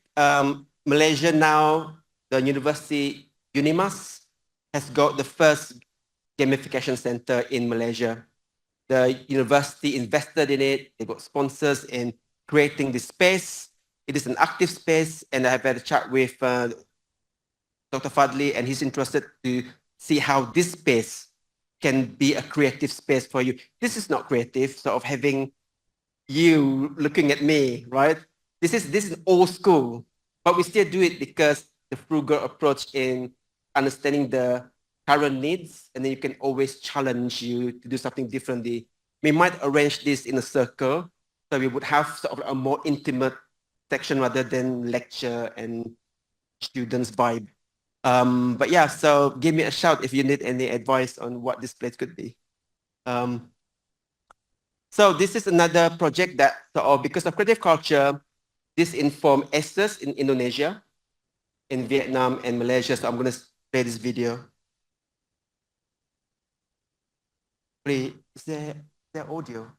Malaysia now, the University Unimas has got the first gamification center in Malaysia. The university invested in it, they got sponsors, and creating this space. It is an active space, and I have had a chat with Dr. Fadli, and he's interested to see how this space can be a creative space for you. This is not creative, sort of having you looking at me, right? This is old school, but we still do it because the frugal approach in understanding the current needs, and then you can always challenge you to do something differently. We might arrange this in a circle, so we would have sort of a more intimate section rather than lecture and students vibe. But yeah, so give me a shout if you need any advice on what this place could be. So this is another project that, because of creative culture, this informed ESTES in Indonesia, in Vietnam and Malaysia. So I'm going to play this video. Please, is there audio?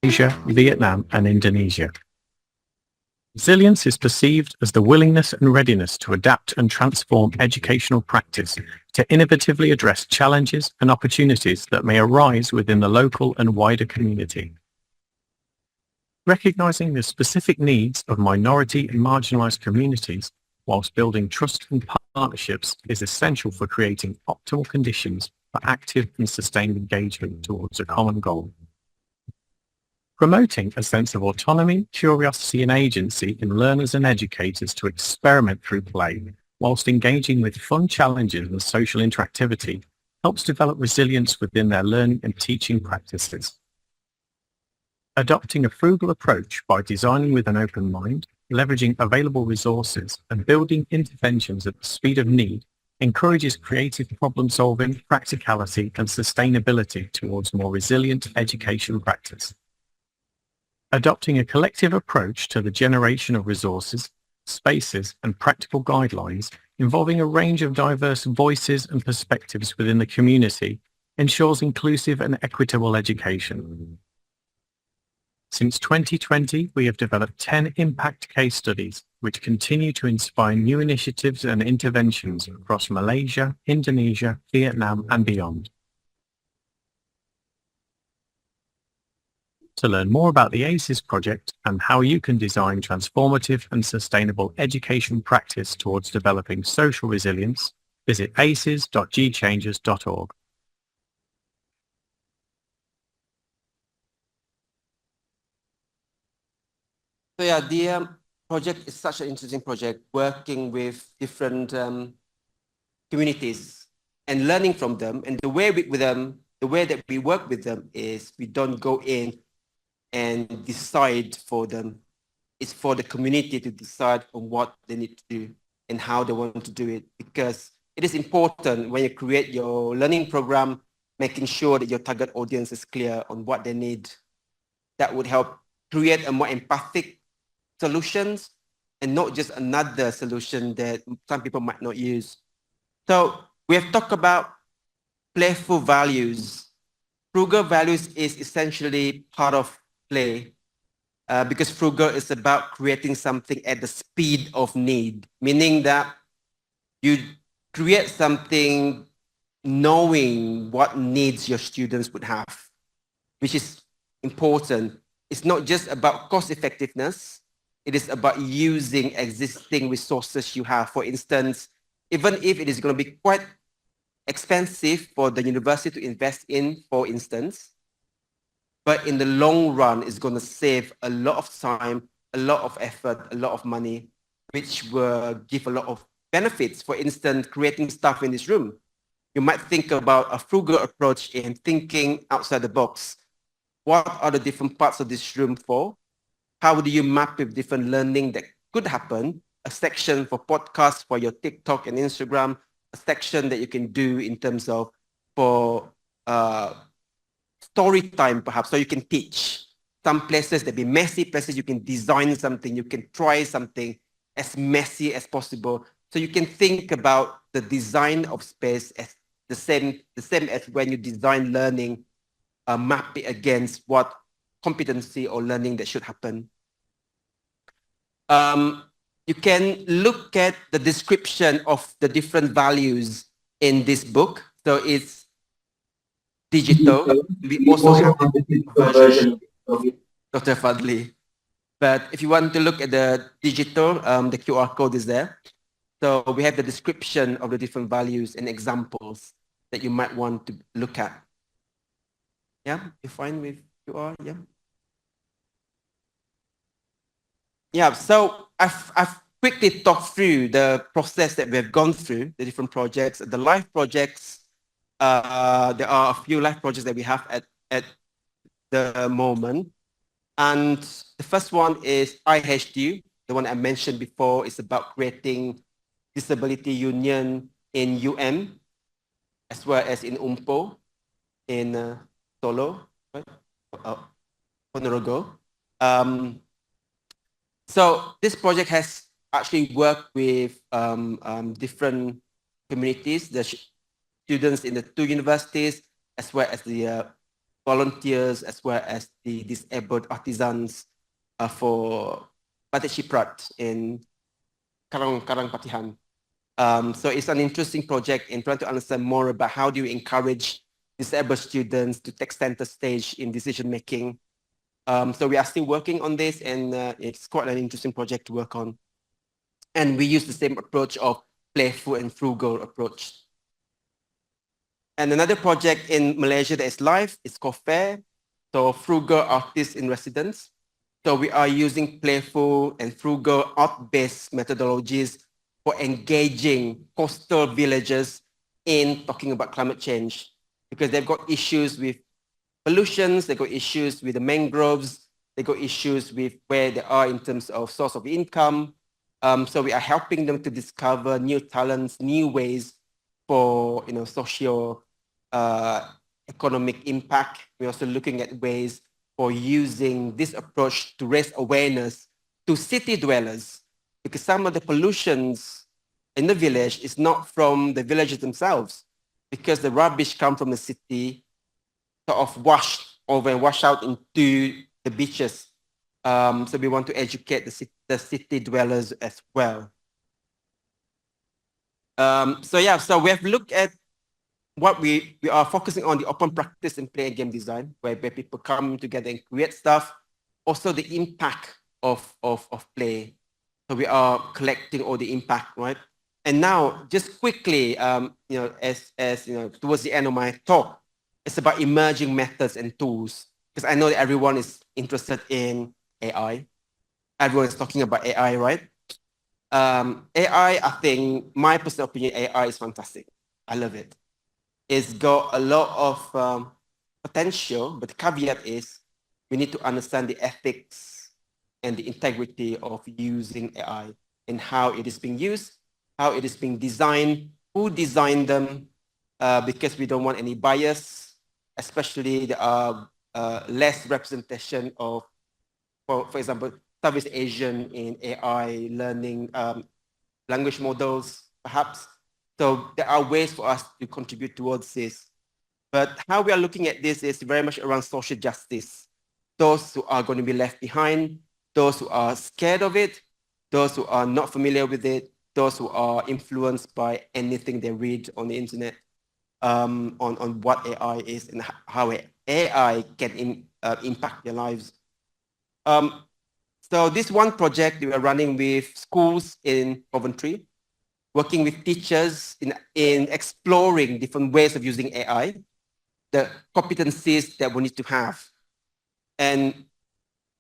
Asia, Vietnam, and Indonesia. Resilience is perceived as the willingness and readiness to adapt and transform educational practice to innovatively address challenges and opportunities that may arise within the local and wider community. Recognizing the specific needs of minority and marginalized communities whilst building trust and partnerships is essential for creating optimal conditions for active and sustained engagement towards a common goal. Promoting a sense of autonomy, curiosity and agency in learners and educators to experiment through play, whilst engaging with fun challenges and social interactivity, helps develop resilience within their learning and teaching practices. Adopting a frugal approach by designing with an open mind, leveraging available resources and building interventions at the speed of need encourages creative problem solving, practicality and sustainability towards more resilient education practice. Adopting a collective approach to the generation of resources, spaces and practical guidelines involving a range of diverse voices and perspectives within the community ensures inclusive and equitable education. Since 2020, we have developed 10 impact case studies, which continue to inspire new initiatives and interventions across Malaysia, Indonesia, Vietnam, and beyond. To learn more about the ACES project and how you can design transformative and sustainable education practice towards developing social resilience, visit aces.gchangers.org. So yeah, the project is such an interesting project, working with different communities and learning from them. And the way that we work with them is we don't go in and decide for them. It's for the community to decide on what they need to do and how they want to do it. Because it is important when you create your learning program, making sure that your target audience is clear on what they need. That would help create a more empathic solutions and not just another solution that some people might not use. So we have talked about playful values. Frugal values is essentially part of play because frugal is about creating something at the speed of need, meaning that you create something knowing what needs your students would have, which is important. It's not just about cost effectiveness. It is about using existing resources you have. For instance, even if it is going to be quite expensive for the university to invest in, for instance, but in the long run, it's going to save a lot of time, a lot of effort, a lot of money, which will give a lot of benefits. For instance, creating stuff in this room. You might think about a frugal approach in thinking outside the box. What are the different parts of this room for? How do you map with different learning that could happen? A section for podcasts for your TikTok and Instagram, a section that you can do in terms of for story time, perhaps, so you can teach. Some places that be messy places, you can design something, you can try something as messy as possible. So you can think about the design of space as the same as when you design learning, map it against what competency or learning that should happen. you can look at the description of the different values in this book. So it's digital. We also have a version of Dr. Fadli. But if you want to look at the digital, the QR code is there. So we have the description of the different values and examples that you might want to look at. Yeah, you fine with QR? Yeah. Yeah, so I've quickly talked through the process that we have gone through, the different projects, the live projects. There are a few live projects that we have at the moment. And the first one is IHDU, the one I mentioned before. Is about creating disability union in UM, as well as in Umpo, in Solo, right? Ponorogo. So this project has actually worked with different communities, the students in the two universities, as well as the volunteers, as well as the disabled artisans for Batik Shiprat in Karang Patihan. So it's an interesting project in trying to understand more about how do you encourage disabled students to take center stage in decision making. So we are still working on this, and it's quite an interesting project to work on. And we use the same approach of playful and frugal approach. And another project in Malaysia that is live is called FAIR, so Frugal Artists in Residence. So we are using playful and frugal art-based methodologies for engaging coastal villages in talking about climate change, because they've got issues with pollutions, they've got issues with the mangroves, they've got issues with where they are in terms of source of income. So we are helping them to discover new talents, new ways for socio economic impact. We're also looking at ways for using this approach to raise awareness to city dwellers, because some of the pollutions in the village is not from the villagers themselves, because the rubbish come from the city, sort of washed over and washed out into the beaches. So we want to educate the city dwellers as well. So we have looked at what we are focusing on, the open practice and play and game design, where people come together and create stuff. Also the impact of play. So we are collecting all the impact, right? And now, just quickly, as towards the end of my talk, it's about emerging methods and tools, because I know that everyone is interested in AI. Everyone is talking about AI, right? AI, I think, my personal opinion, AI is fantastic. I love it. It's got a lot of potential, but the caveat is we need to understand the ethics and the integrity of using AI and how it is being used, how it is being designed, who designed them, because we don't want any bias, especially there are less representation of, for example, Southeast Asian in AI learning language models, perhaps. So there are ways for us to contribute towards this. But how we are looking at this is very much around social justice. Those who are going to be left behind, those who are scared of it, those who are not familiar with it, those who are influenced by anything they read on the internet, on what AI is and how AI can impact their lives. So this one project we are running with schools in Coventry, working with teachers in exploring different ways of using AI, the competencies that we need to have. And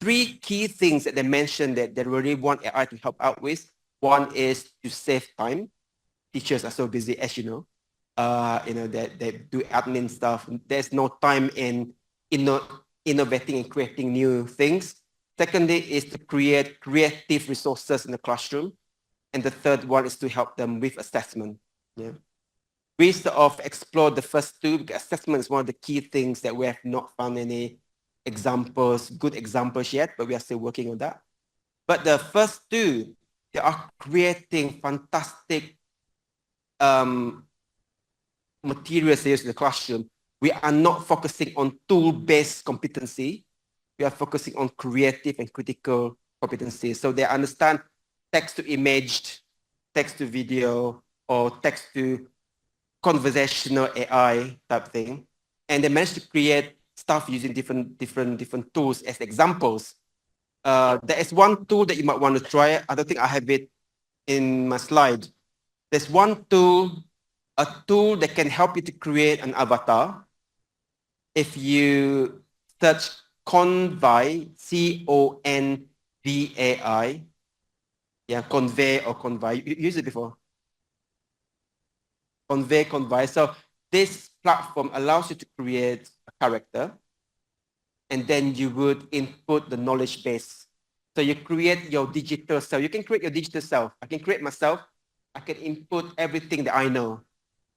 three key things that they mentioned that they really want AI to help out with. One is to save time. Teachers are so busy, as you know, they do admin stuff. There's no time in innovating and creating new things. Secondly is to create creative resources in the classroom. And the third one is to help them with assessment. Yeah. We sort of explored the first two, because assessment is one of the key things that we have not found any examples, good examples yet, but we are still working on that. But the first two, they are creating fantastic materials used in the classroom. We are not focusing on tool-based competency. We are focusing on creative and critical competencies. So they understand text to image, text to video, or text to conversational AI type thing. And they managed to create stuff using different tools as examples. There is one tool that you might want to try. I don't think I have it in my slide. There's one tool, a tool that can help you to create an avatar. If you search Convai, Convai, yeah, Convey or Convai, you used it before. Convai. So this platform allows you to create a character, and then you would input the knowledge base. So you create your digital self. You can create your digital self. I can create myself. I can input everything that I know,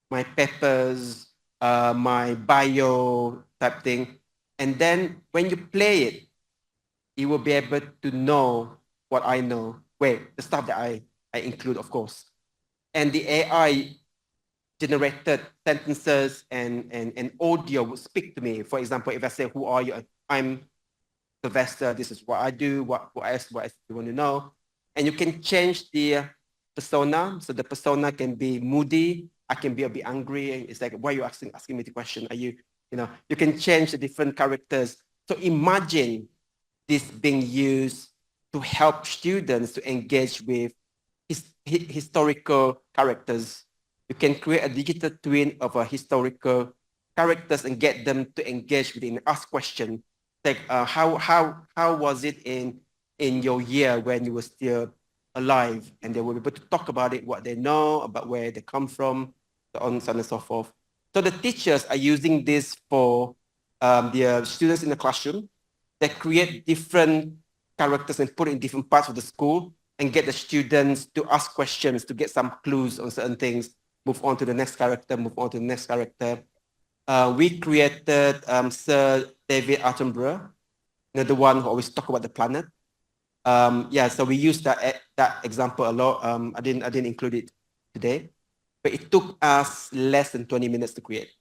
my papers, my bio type thing. And then when you play it, you will be able to know what I know. Wait, the stuff that I include, of course. And the AI generated sentences and audio would speak to me. For example, if I say, who are you? I'm Sylvester, this is what I do, what else do you want to know? And you can change the persona. So the persona can be moody. I can be a bit angry. It's like, why are you asking me the question? Are you know, you can change the different characters. So imagine this being used to help students to engage with historical characters. You can create a digital twin of a historical characters and get them to engage with it and ask questions. Like, how was it in your year when you were still alive? And they will be able to talk about it, what they know, about where they come from, so on and so forth. So the teachers are using this for their students in the classroom. They create different characters and put it in different parts of the school and get the students to ask questions, to get some clues on certain things, move on to the next character, move on to the next character. We created Sir David Attenborough, you know, the one who always talk about the planet. Yeah, so we used that example a lot. I didn't include it today, but it took us less than 20 minutes to create.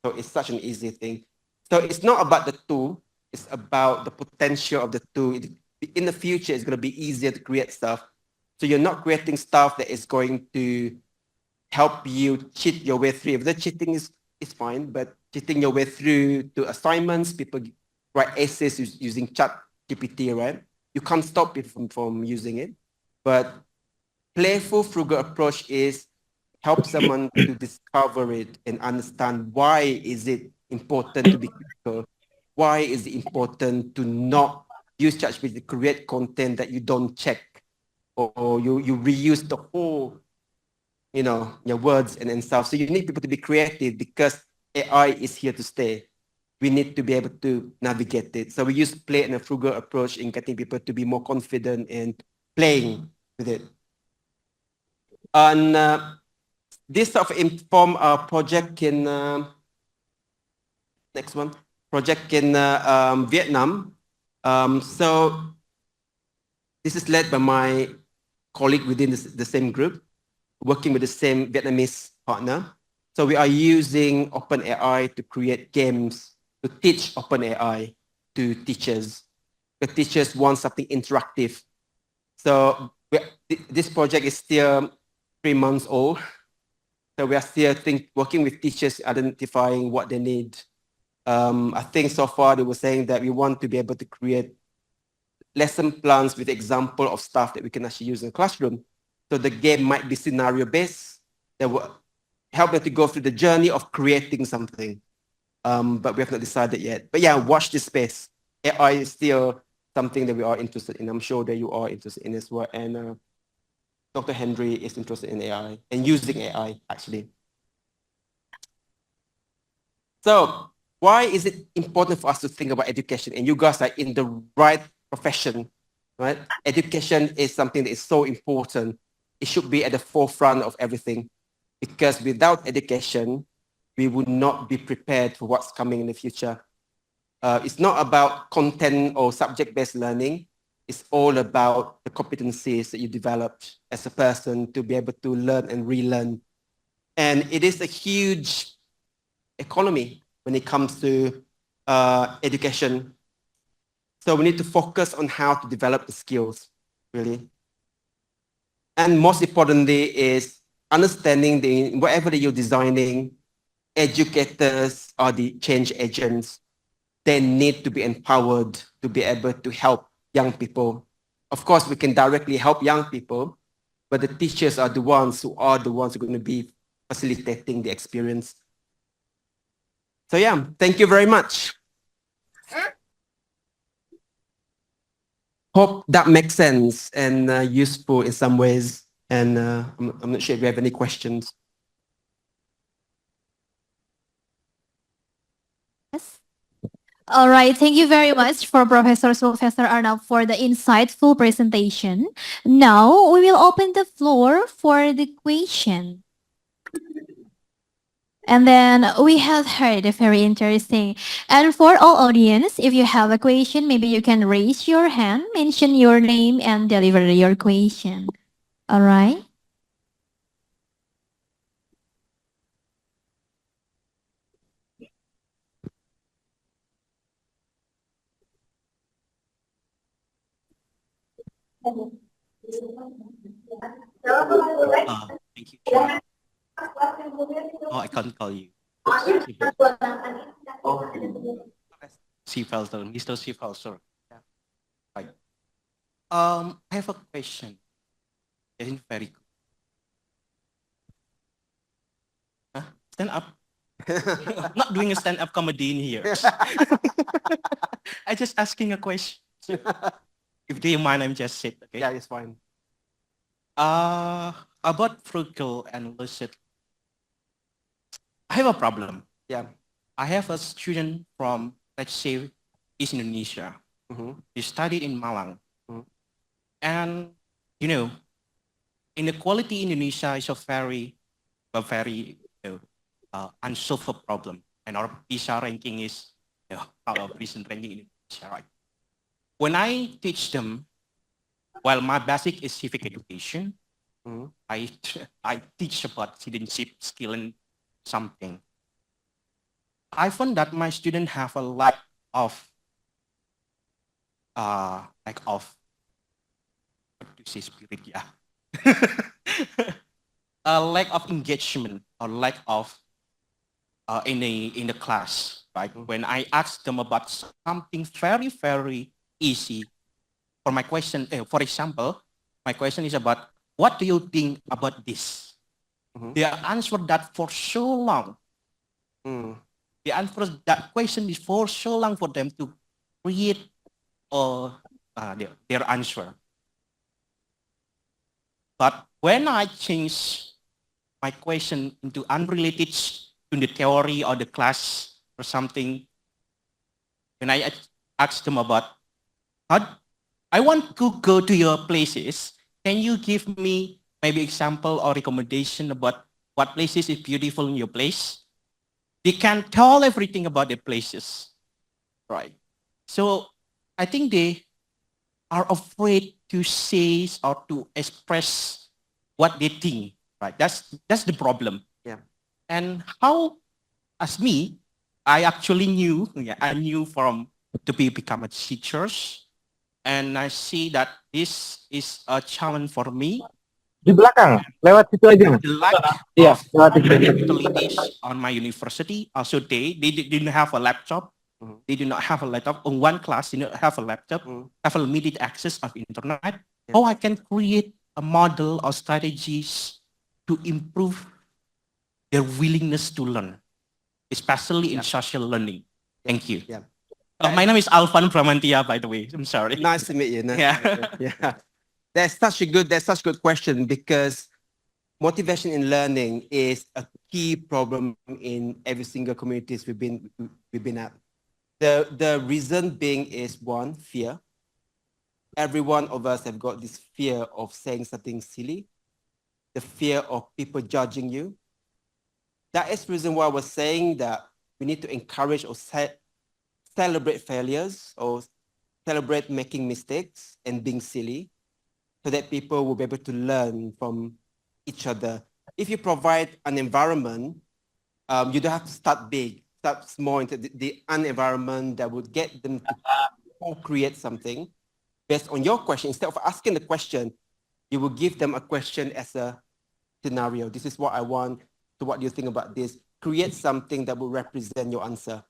So it's such an easy thing. So it's not about the tool, it's about the potential of the tool. In the future, it's going to be easier to create stuff. So you're not creating stuff that is going to help you cheat your way through. If the cheating is fine, but cheating your way through to assignments, people write essays using ChatGPT, right? You can't stop people from using it. But playful, frugal approach is help someone to discover it and understand why is it important to be critical. Why is it important to not use ChatGPT to create content that you don't check, or you reuse the whole, you know, your words and stuff. So you need people to be creative because AI is here to stay. We need to be able to navigate it. So we use play and a frugal approach in getting people to be more confident in playing with it. And this sort of inform our project in next one, project in Vietnam. So this is led by my colleague within the same group, working with the same Vietnamese partner. So we are using OpenAI to create games to teach OpenAI to teachers. The teachers want something interactive. So this project is still 3 months old. So we are still working with teachers, identifying what they need. I think so far they were saying that we want to be able to create lesson plans with example of stuff that we can actually use in the classroom. So the game might be scenario-based that will help them to go through the journey of creating something. But we have not decided yet. But yeah, watch this space. AI is still something that we are interested in. I'm sure that you are interested in as well. And Dr. Henry is interested in AI and using AI, actually. So why is it important for us to think about education? And you guys are in the right profession, right? Education is something that is so important. It should be at the forefront of everything, because without education, we would not be prepared for what's coming in the future. It's not about content or subject-based learning. It's all about the competencies that you developed as a person to be able to learn and relearn. And it is a huge economy when it comes to education. So we need to focus on how to develop the skills, really. And most importantly is understanding the whatever that you're designing, educators or the change agents, they need to be empowered to be able to help young people. Of course, we can directly help young people, but the teachers are the ones who are going to be facilitating the experience. So yeah, thank you very much. Hope that makes sense and useful in some ways. And I'm not sure if you have any questions. Yes. All right. Thank you very much for Professor Sylvester Arnab for the insightful presentation. Now we will open the floor for the question. And then we have heard a very interesting. And for all audience, if you have a question, maybe you can raise your hand, mention your name, and deliver your question. All right. Thank you, Chair. Oh, I can't call you. Seafalter, Mr. Seafalter. Yeah. Right. I have a question. Isn't very good. Huh? Stand up. I'm not doing a stand-up comedy in here. I just asking a question. If they mind, I'm just sit. Okay. Yeah, it's fine. About Frugal and lucid, I have a problem. Yeah. I have a student from, let's say, East Indonesia. He studied in Malang. And, you know, inequality in Indonesia is a very, unsolved problem. And our PISA ranking is, our recent ranking in Indonesia, right? When I teach them, while my basic is civic education, I teach about citizenship skill and something. I found that my students have a lack of what to say spirit, yeah. A lack of engagement or lack of in the class, right? When I ask them about something very, very easy, for my question, for example, my question is about, what do you think about this? They answer that for so long. They answer that question is for so long for them to create their answer. But when I change my question into unrelated to the theory or the class or something, when I ask them about, I want to go to your places, can you give me maybe example or recommendation about what places is beautiful in your place? They can tell everything about the places, right? So I think they are afraid to say or to express what they think, right? That's the problem. Yeah. And how, as me, I actually knew, I knew from to become a teacher, and I see that this is a challenge for me. Di belakang, lewat situ aja. The lack Iya, of lewat situ aja. capabilities on my university. Also, they didn't have a laptop. They do not have a laptop. On one class, they don't have a laptop, have a limited access of internet. How I can create a model or strategies to improve their willingness to learn, especially in social learning. Thank you. Yeah. My name is Alvan Pramantia, by the way. I'm sorry. Nice to meet you. Yeah. Yeah. That's such a good question because motivation in learning is a key problem in every single communities we've been at. The reason being is one, fear. Every one of us have got this fear of saying something silly, the fear of people judging you. That is the reason why I was saying that we need to encourage or celebrate failures or celebrate making mistakes and being silly so that people will be able to learn from each other. If you provide an environment, you don't have to start big, start small into an environment that would get them to co-create something based on your question. Instead of asking the question, You will give them a question as a scenario. This is what I want. So what do you think about this? Create something that will represent your answer.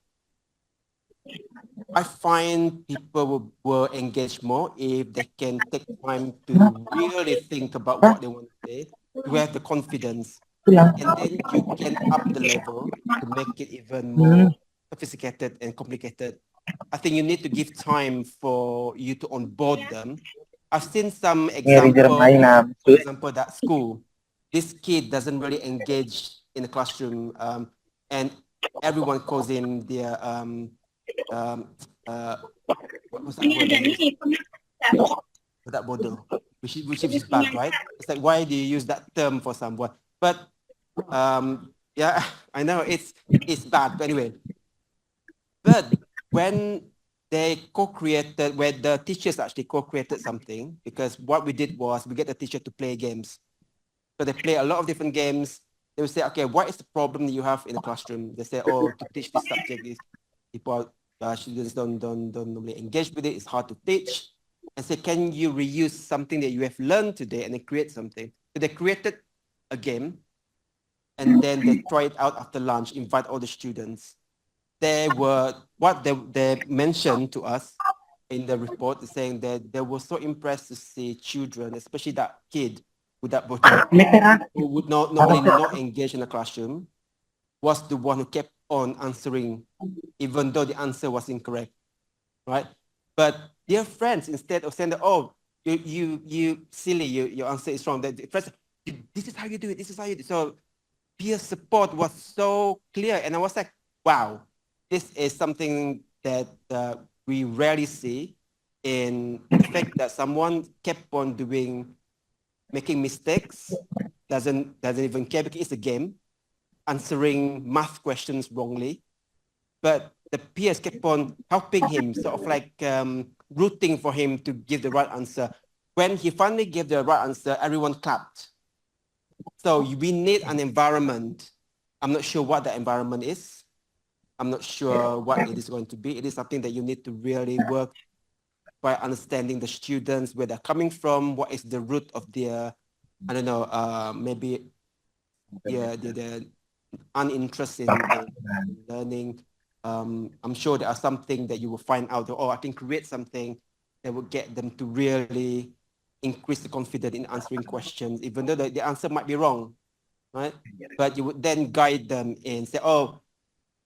I find people will engage more if they can take time to really think about what they want to say, to have the confidence, and then you can up the level to make it even more sophisticated and complicated. I think you need to give time for you to onboard them. I've seen some example, for example, that school, this kid doesn't really engage in the classroom, and everyone calls him their what was that word they used? That bodoh, which is bad, right? It's like, why do you use that term for someone? But yeah, I know it's bad. But anyway, but when they co-created, where the teachers actually co-created something, because what we did was we get the teacher to play games. So they play a lot of different games. They will say, okay, what is the problem that you have in the classroom? They say, oh, to teach this subject is people, students don't normally engage with it. It's hard to teach. And say, can you reuse something that you have learned today and then create something? So they created a game, and then they try it out after lunch, invite all the students. They were, what they mentioned to us in the report is saying that they were so impressed to see children, especially that kid with that bottle, who would not normally not engage in the classroom, was the one who kept on answering, even though the answer was incorrect, right? But dear friends, instead of saying that, oh, you silly, your answer is wrong, that friends, this is how you do it, this is how you do it. So peer support was so clear, and I was like, wow, this is something that we rarely see, in the fact that someone kept on making mistakes, doesn't even care because it's a game, answering math questions wrongly, but the peers kept on helping him, sort of like rooting for him to give the right answer. When he finally gave the right answer, everyone clapped. So we need an environment. I'm not sure what the environment is. I'm not sure what it is going to be. It is something that you need to really work by understanding the students, where they're coming from, what is the root of their, I don't know, maybe their uninterest in learning. I'm sure there are something that you will find out, oh, I can create something that will get them to really increase the confidence in answering questions, even though the answer might be wrong, right? But you would then guide them and say, oh,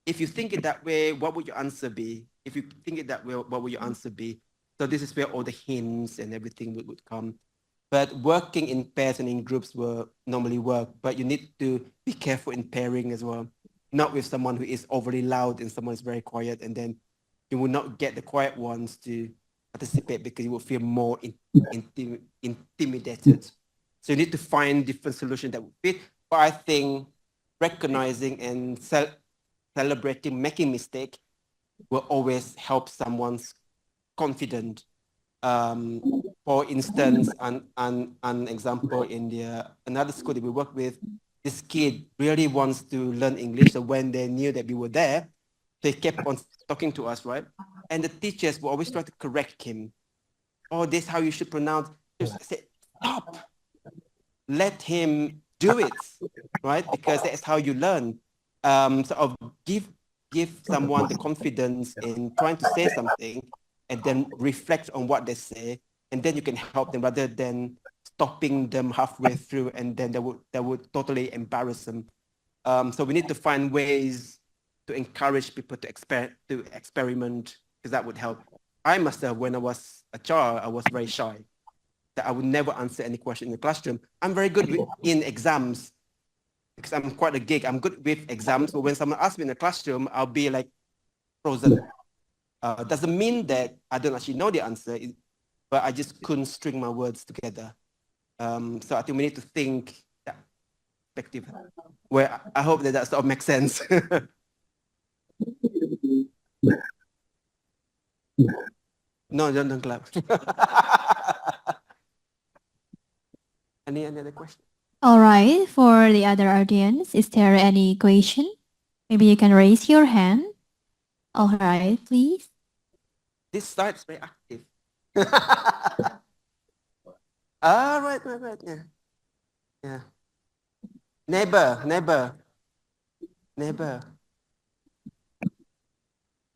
if you think it that way, what would your answer be? If you think it that way, what would your answer be? So this is where all the hints and everything would come. But working in pairs and in groups will normally work, but you need to be careful in pairing as well. Not with someone who is overly loud and someone is very quiet, and then you will not get the quiet ones to participate because you will feel more intimidated. So you need to find different solutions that will fit. But I think recognizing and celebrating making mistake will always help someone's confidence. For instance, an example in another school that we work with, this kid really wants to learn English. So when they knew that we were there, they kept on talking to us, right? And the teachers will always try to correct him. Oh, this is how you should pronounce. Just say, stop. Let him do it, right? Because that's how you learn. So give someone the confidence in trying to say something, and then reflect on what they say, and then you can help them rather than stopping them halfway through, and then that would totally embarrass them. So we need to find ways to encourage people to experiment, because that would help. I myself, when I was a child, I was very shy. That I would never answer any question in the classroom. I'm very good in exams, because I'm quite a geek. I'm good with exams, but when someone asks me in the classroom, I'll be like frozen. Doesn't mean that I don't actually know the answer, but I just couldn't string my words together. So I think we need to think that perspective. Where I hope that sort of makes sense. No, don't clap. Any other question? All right. For the other audience, is there any question? Maybe you can raise your hand. All right, please. This side is very active. Ah, right. Yeah. Yeah. Neighbor.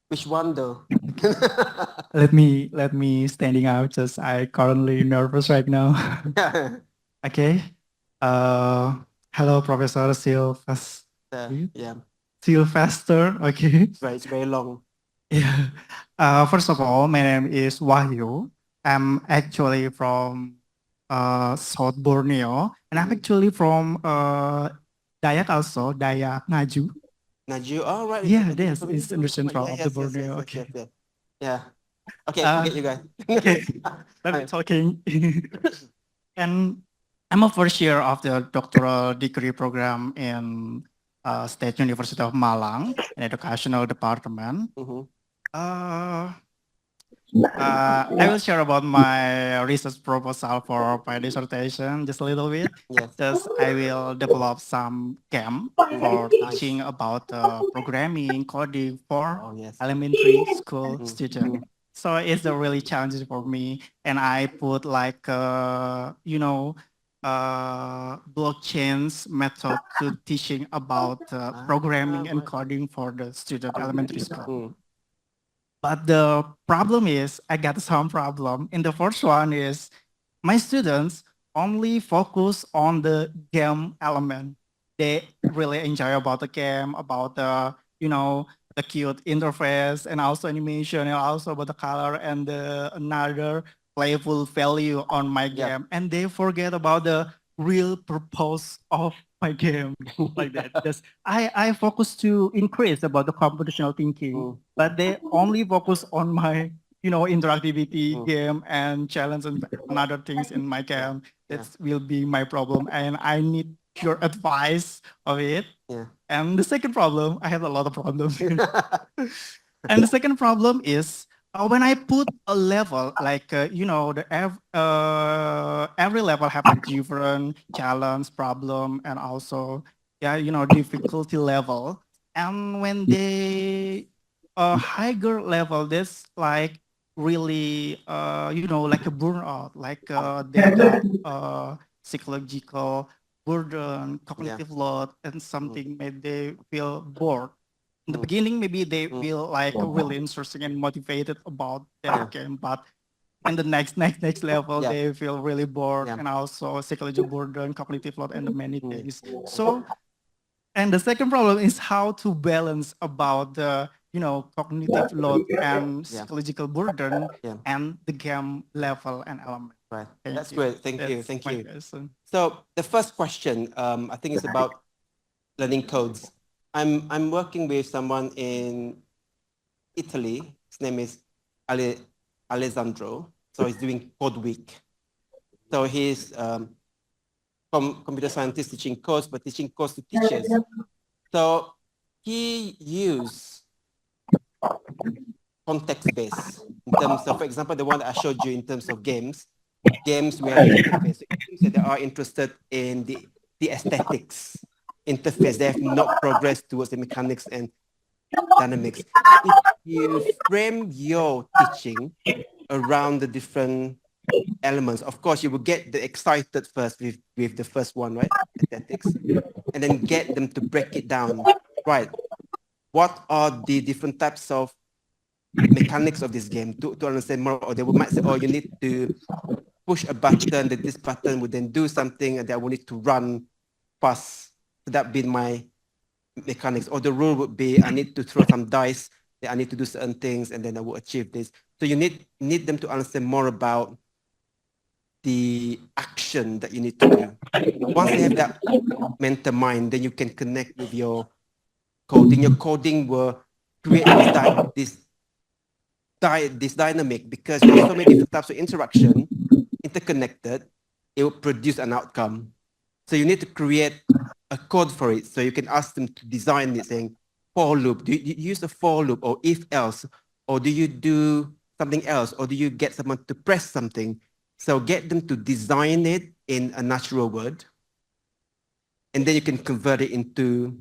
Which one though? Let me standing out, just I currently nervous right now. Yeah. Okay. Uh, Hello, Professor Yeah. Sylvester. Okay. It's very long. Yeah. First of all, my name is Wahyu. I'm actually from South Borneo, and I'm Mhm. actually from Dayak also, Dayak Ngaju. Naju. Oh, right. Yeah, Okay. this is in the central of the Borneo. Okay. Yeah. Okay, Uh, forget you guys. okay. Let me talking. And I'm a first year of the doctoral degree program in State University of Malang in educational department. Mhm. Uh, I will share about my research proposal for my dissertation just a little bit. Yes. Just I will develop some game for Nice. teaching about programming, coding for Oh, yes. elementary school Mhm. students. So it's a really challenging for me, and I put like blockchains method to teaching about programming and Right. coding for the student elementary school. Mm. But the problem is, I got some problem. In the first one is my students only focus on the game element. They really enjoy about the game, about the cute interface and also animation and also about the color and the another playful value on my Yeah. game. And they forget about the real purpose of my game like that. Just I focus to increase about the computational thinking, Mm. but they only focus on my interactivity game and challenge and other things in my game. Yeah. That will be my problem, and I need your advice of it. Yeah. And the second problem, I have a lot of problems. And the second problem is when I put a level, like every level have a different challenge, problem, and also difficulty level. And when they a higher level, this like really like a burnout, like they got psychological burden, cognitive load, and something made they feel bored. In the beginning, maybe they feel like really interesting and motivated about that game, but in the next level, Yeah. they feel really bored Yeah. and also psychological burden, cognitive load, and many things. So, and the second problem is how to balance about the cognitive load and Yeah. psychological burden Yeah. and the game level and element. Right. Thank That's you. great. Thank you. That's Thank my you. question. So the first question, I think is about learning codes. I'm working with someone in Italy. His name is Alessandro. So he's doing Code Week. So he's computer scientist teaching codes, but teaching codes to teachers. So he used context-based in terms of, for example, the one that I showed you in terms of games. Games we have interface. So it seems that they are interested in the aesthetics interface. They have not progressed towards the mechanics and dynamics. If you frame your teaching around the different elements, of course, you will get the excited first with the first one, right? Aesthetics. And then get them to break it down. Right. What are the different types of mechanics of this game to understand more? Or they might say, oh, you need to push a button, that this button would then do something, and that I will need to run fast. So that be my mechanics. Or the rule would be, I need to throw some dice, that I need to do certain things, and then I will achieve this. So you need them to understand more about the action that you need to do. Once they have that mental mind, then you can connect with your coding. Your coding will create this dynamic, because you have so many different types of interaction interconnected, it will produce an outcome. So you need to create a code for it. So you can ask them to design it, saying for loop. Do you use a for loop or if else? Or do you do something else? Or do you get someone to press something? So get them to design it in a natural word. And then you can convert it into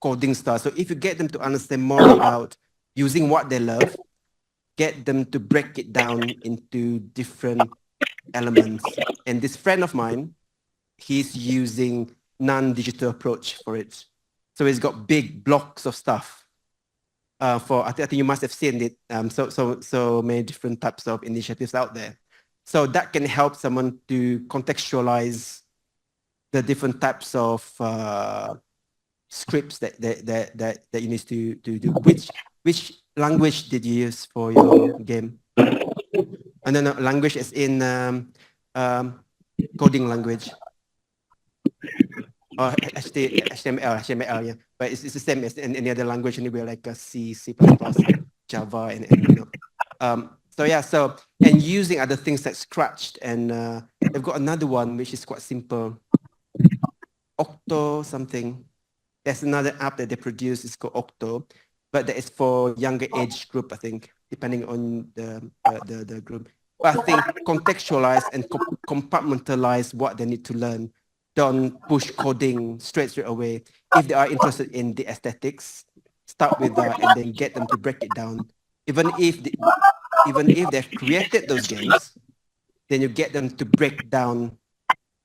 coding style. So if you get them to understand more about using what they love, get them to break it down into different elements. And this friend of mine, he's using non-digital approach for it. So he's got big blocks of stuff. I think you must have seen it. So many different types of initiatives out there. So that can help someone to contextualize the different types of scripts that you need to do. Which language did you use for your game? No, language is in coding language. Or HTML, yeah. But it's the same as in any other language anyway, like C, C++, Java, and so yeah, and using other things like Scratch, and they've got another one which is quite simple, Octo something. There's another app that they produce, it's called Octo, but that is for younger age group, I think, depending on the group. But I think contextualize and compartmentalize what they need to learn. Don't push coding straight away. If they are interested in the aesthetics, start with that and then get them to break it down. Even if they've created those games, then you get them to break down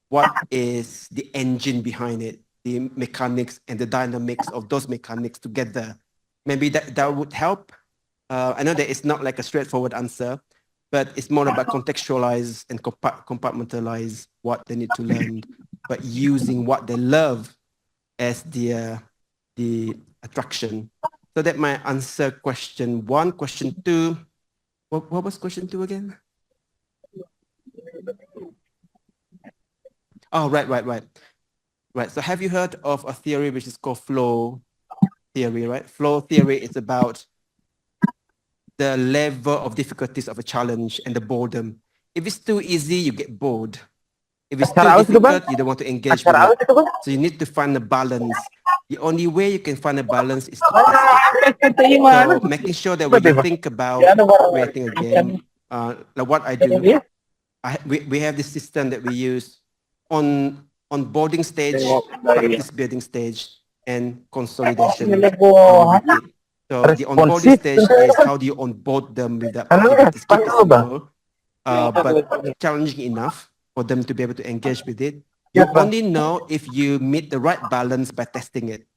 what is the engine behind it, the mechanics and the dynamics of those mechanics together. Maybe that would help. I know that it's not like a straightforward answer, but it's more about contextualize and compartmentalize what they need to learn, but using what they love as the attraction. So that might answer question 1. Question 2, what was question 2 again? Oh, right. So have you heard of a theory which is called flow theory, right? Flow theory is about the level of difficulties of a challenge and the boredom. If it's too easy, you get bored. If it's too Acara aus itu, Bang? difficult, you don't want to engage with Acara aus it. itu, Bang? So you need to find a balance. The only way you can find a balance is to test it. So making sure that when you think about creating a game, like what I do, we have this system that we use on boarding stage, practice building stage, and consolidation. So the onboarding stage is how do you onboard them with that activity. Keep it simple, but challenging enough for them to be able to engage with it. You only know if you meet the right balance by testing it,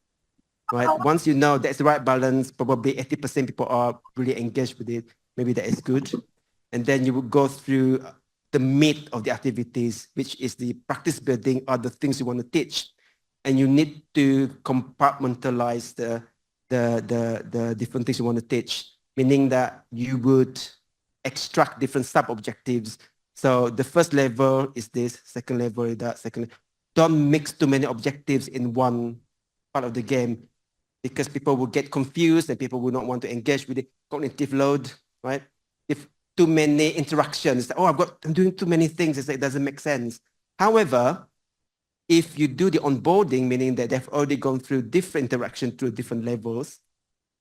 right? Once you know that's the right balance, probably 80% people are really engaged with it. Maybe that is good. And then you will go through the meat of the activities, which is the practice building or the things you want to teach. And you need to compartmentalize the different things you want to teach, meaning that you would extract different sub-objectives. So the first level is this, second level is that, don't mix too many objectives in one part of the game because people will get confused and people will not want to engage with it. Cognitive load, right? If too many interactions, oh, I'm doing too many things, it doesn't make sense. However, if you do the onboarding, meaning that they've already gone through different interactions through different levels,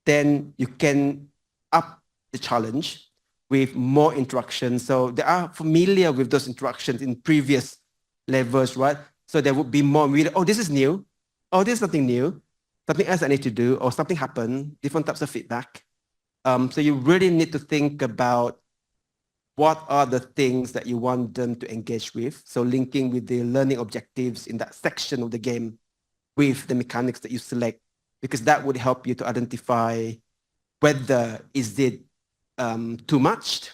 then you can up the challenge with more interactions. So they are familiar with those interactions in previous levels, right? So there would be more, oh, this is new. Oh, this is something new. Something else I need to do, or something happened, different types of feedback. So you really need to think about what are the things that you want them to engage with. So linking with the learning objectives in that section of the game with the mechanics that you select, because that would help you to identify whether is it too much,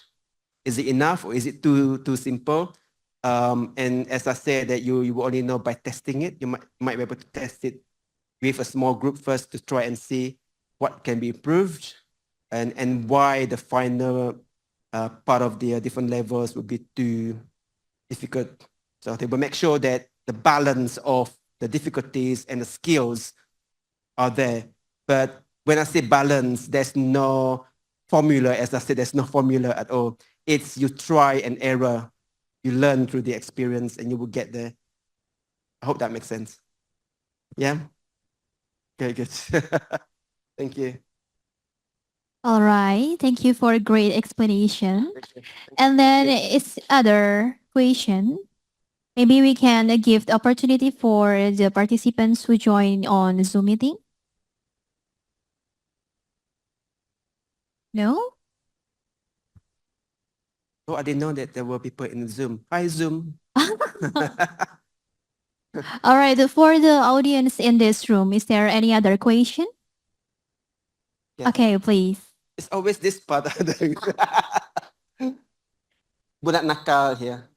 is it enough, or is it too simple? And as I said, that you will only know by testing it. You might be able to test it with a small group first to try and see what can be improved and why the final part of the different levels would be too difficult. So they will make sure that the balance of the difficulties and the skills are there. But when I say balance, there's no formula. As I said, there's no formula at all. It's you try and error. You learn through the experience and you will get there. I hope that makes sense. Yeah? Okay, good. Thank you. All right. Thank you for a great explanation. And then it's other question. Maybe we can give the opportunity for the participants who join on Zoom meeting. No? Oh, I didn't know that there were people in Zoom. Hi, Zoom. All right, for the audience in this room, is there any other question? Yeah. Okay, please. It's always this part. Budak nakal here.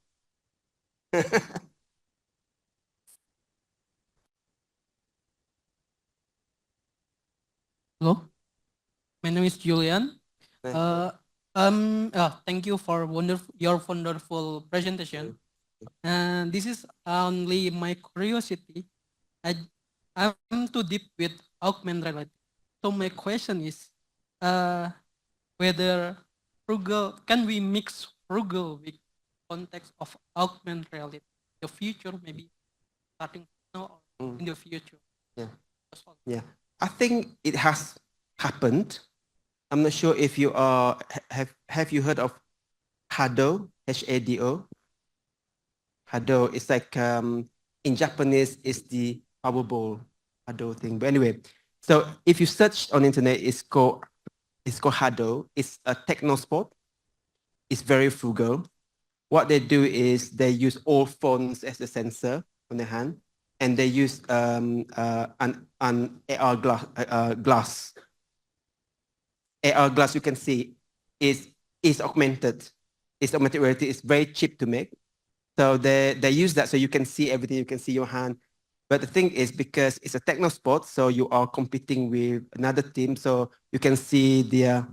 Hello, my name is Julian. Nice. Thank you for your wonderful presentation. And this is only my curiosity. I, I'm too deep with augmented reality. So my question is, whether frugal, can we mix frugal with context of augmented reality? The future, maybe starting now or in the future. Yeah. That's all. Yeah. I think it has happened. I'm not sure if you have you heard of Hado, Hado? Hado is like in Japanese is the Powerball Hado thing. But anyway, so if you search on internet, it's called Hado. It's a techno sport. It's very frugal. What they do is they use all phones as a sensor on their hand, and they use an AR glass. AR glass you can see is augmented. It's augmented reality. It's very cheap to make. So they use that so you can see everything. You can see your hand. But the thing is, because it's a techno sport, so you are competing with another team, so you can see their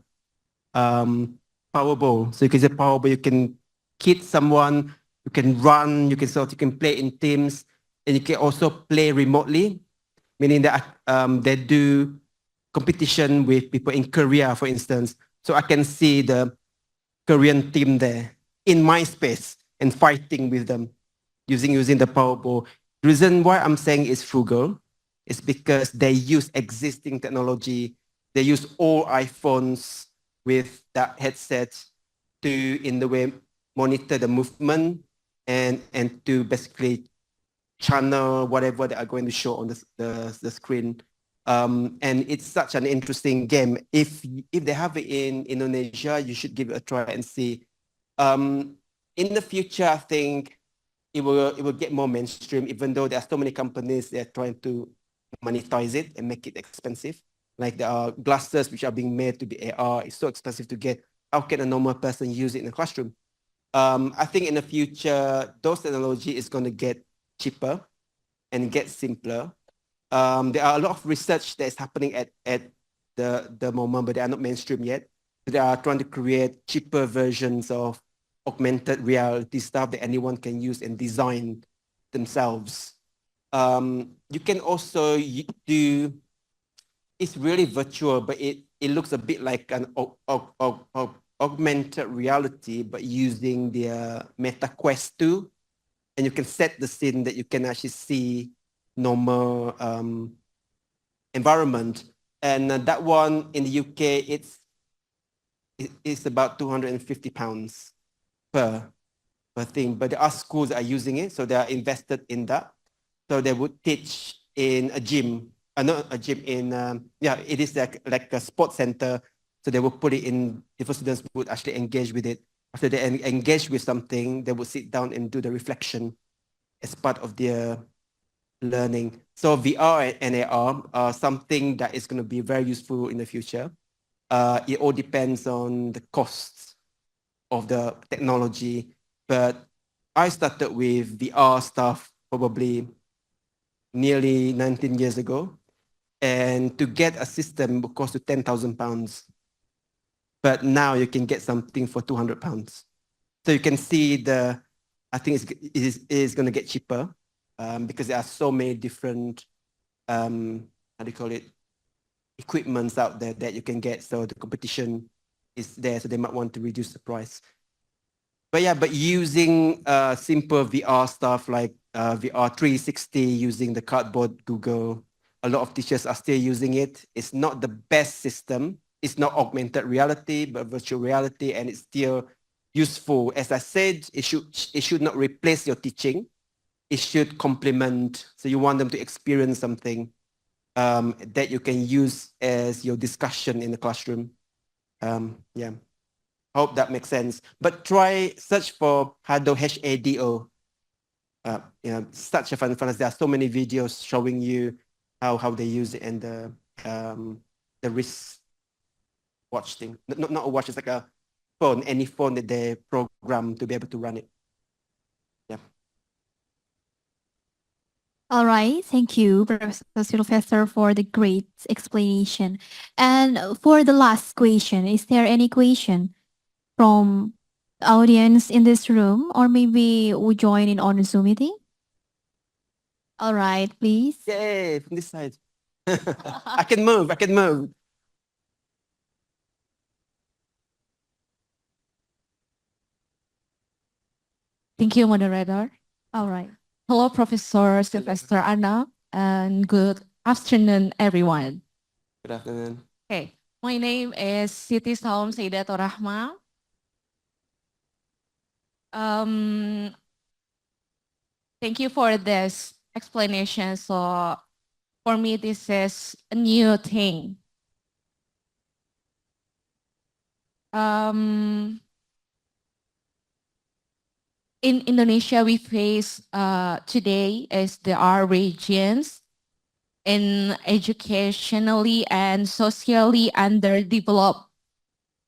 Powerball. So you can say Powerball, you can hit someone, you can run, you can play in teams, and you can also play remotely, meaning that they do competition with people in Korea, for instance. So I can see the Korean team there in my space and fighting with them using the Powerball. The reason why I'm saying it's frugal is because they use existing technology. They use all iPhones with that headset to, in the way, monitor the movement and to basically channel whatever they are going to show on the screen. And it's such an interesting game. If they have it in Indonesia, you should give it a try and see. In the future, I think it will get more mainstream, even though there are so many companies that are trying to monetize it and make it expensive. Like there are glasses which are being made to be AR. It's so expensive to get. How can a normal person use it in a classroom? I think in the future, those technology is going to get cheaper and get simpler. There are a lot of research that is happening at the moment, but they are not mainstream yet. They are trying to create cheaper versions of augmented reality stuff that anyone can use and design themselves. You can also do, it's really virtual, but it looks a bit like an augmented reality, but using the Meta Quest 2. And you can set the scene that you can actually see normal environment. And that one in the UK, it's about £250 per thing. But there are schools that are using it, so they are invested in that. So they would teach in a gym, not a gym in, it is like a sports center. So they will put it in, different students would actually engage with it. After they engage with something, they would sit down and do the reflection as part of their learning. So VR and AR are something that is going to be very useful in the future. It all depends on the costs of the technology. But I started with VR stuff probably nearly 19 years ago. And to get a system would cost you £10,000. But now you can get something for £200. So you can see I think it is going to get cheaper because there are so many different, how do you call it, equipments out there that you can get. So the competition is there, so they might want to reduce the price. But yeah, but using simple VR stuff like VR 360, using the cardboard Google, a lot of teachers are still using it. It's not the best system. It's not augmented reality, but virtual reality, and it's still useful. As I said, it should not replace your teaching. It should complement. So you want them to experience something that you can use as your discussion in the classroom. Yeah. Hope that makes sense. But try search for Hado, Hado. Such a fun. There are so many videos showing you how they use it and the wrist watch thing. Not a watch, it's like a phone, any phone that they program to be able to run it. Yeah. All right, thank you, Professor Sylvester, for the great explanation. And for the last question, is there any question from the audience in this room, or maybe we join in on a Zoom meeting? All right, please. Yay, from this side. I can move. Thank you, moderator. All right. Hello, Professor Sylvester Arnab, and good afternoon, everyone. Good afternoon. Okay, my name is Siti Saum Saidatul Rahma. Thank you for this explanation. So for me, this is a new thing. In Indonesia, we face today is there are regions in educationally and socially underdeveloped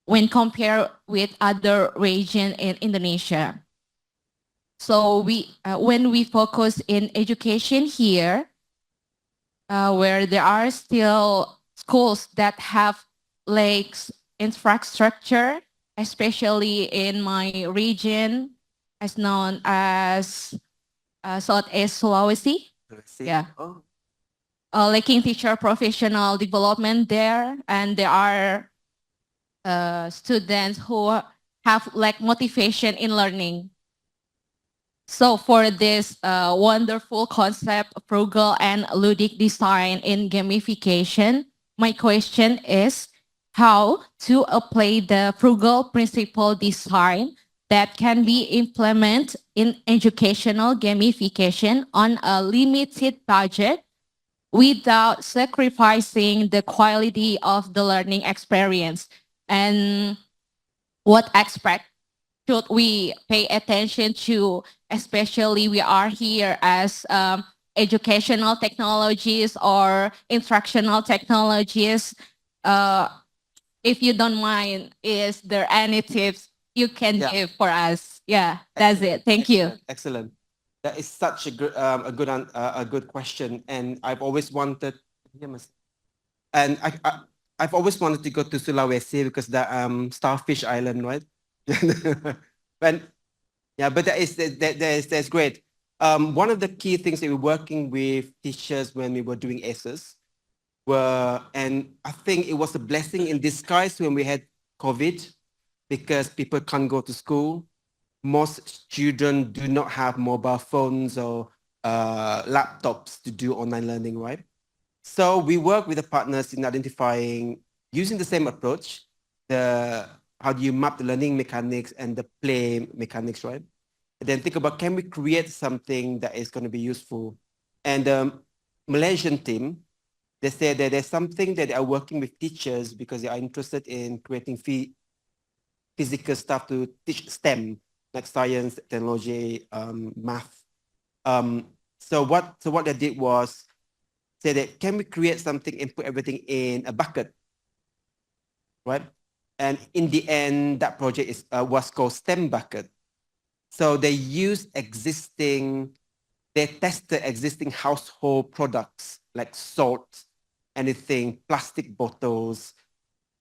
when compared with other region in Indonesia. So when we focus in education here, where there are still schools that have lakes infrastructure, especially in my region, as known as Southeast Sulawesi. Yeah. Oh. Lacking teacher professional development there, and there are students who have lack motivation in learning. So for this wonderful concept, frugal and ludic design in gamification, my question is how to apply the frugal principle design that can be implemented in educational gamification on a limited budget without sacrificing the quality of the learning experience. And what aspect should we pay attention to, especially we are here as educational technologies or instructional technologies. If you don't mind, is there any tips you can give for us? Yeah, that's it. Thank you. Excellent. That is such a good question, and I've always wanted. And I've always wanted to go to Sulawesi because the starfish island, right? But yeah, but that's great. One of the key things that we're working with teachers when we were doing ACEs were, and I think it was a blessing in disguise when we had COVID because people can't go to school. Most children do not have mobile phones or laptops to do online learning, right? So we work with the partners in identifying, using the same approach, how do you map the learning mechanics and the play mechanics, right? And then think about, can we create something that is going to be useful? And the Malaysian team, they said that there's something that they are working with teachers because they are interested in creating physical stuff to teach STEM, like science, technology, math. So what they did was say that, can we create something and put everything in a bucket, right? And in the end, that project was called STEM Bucket. So they tested existing household products like salt, anything, plastic bottles,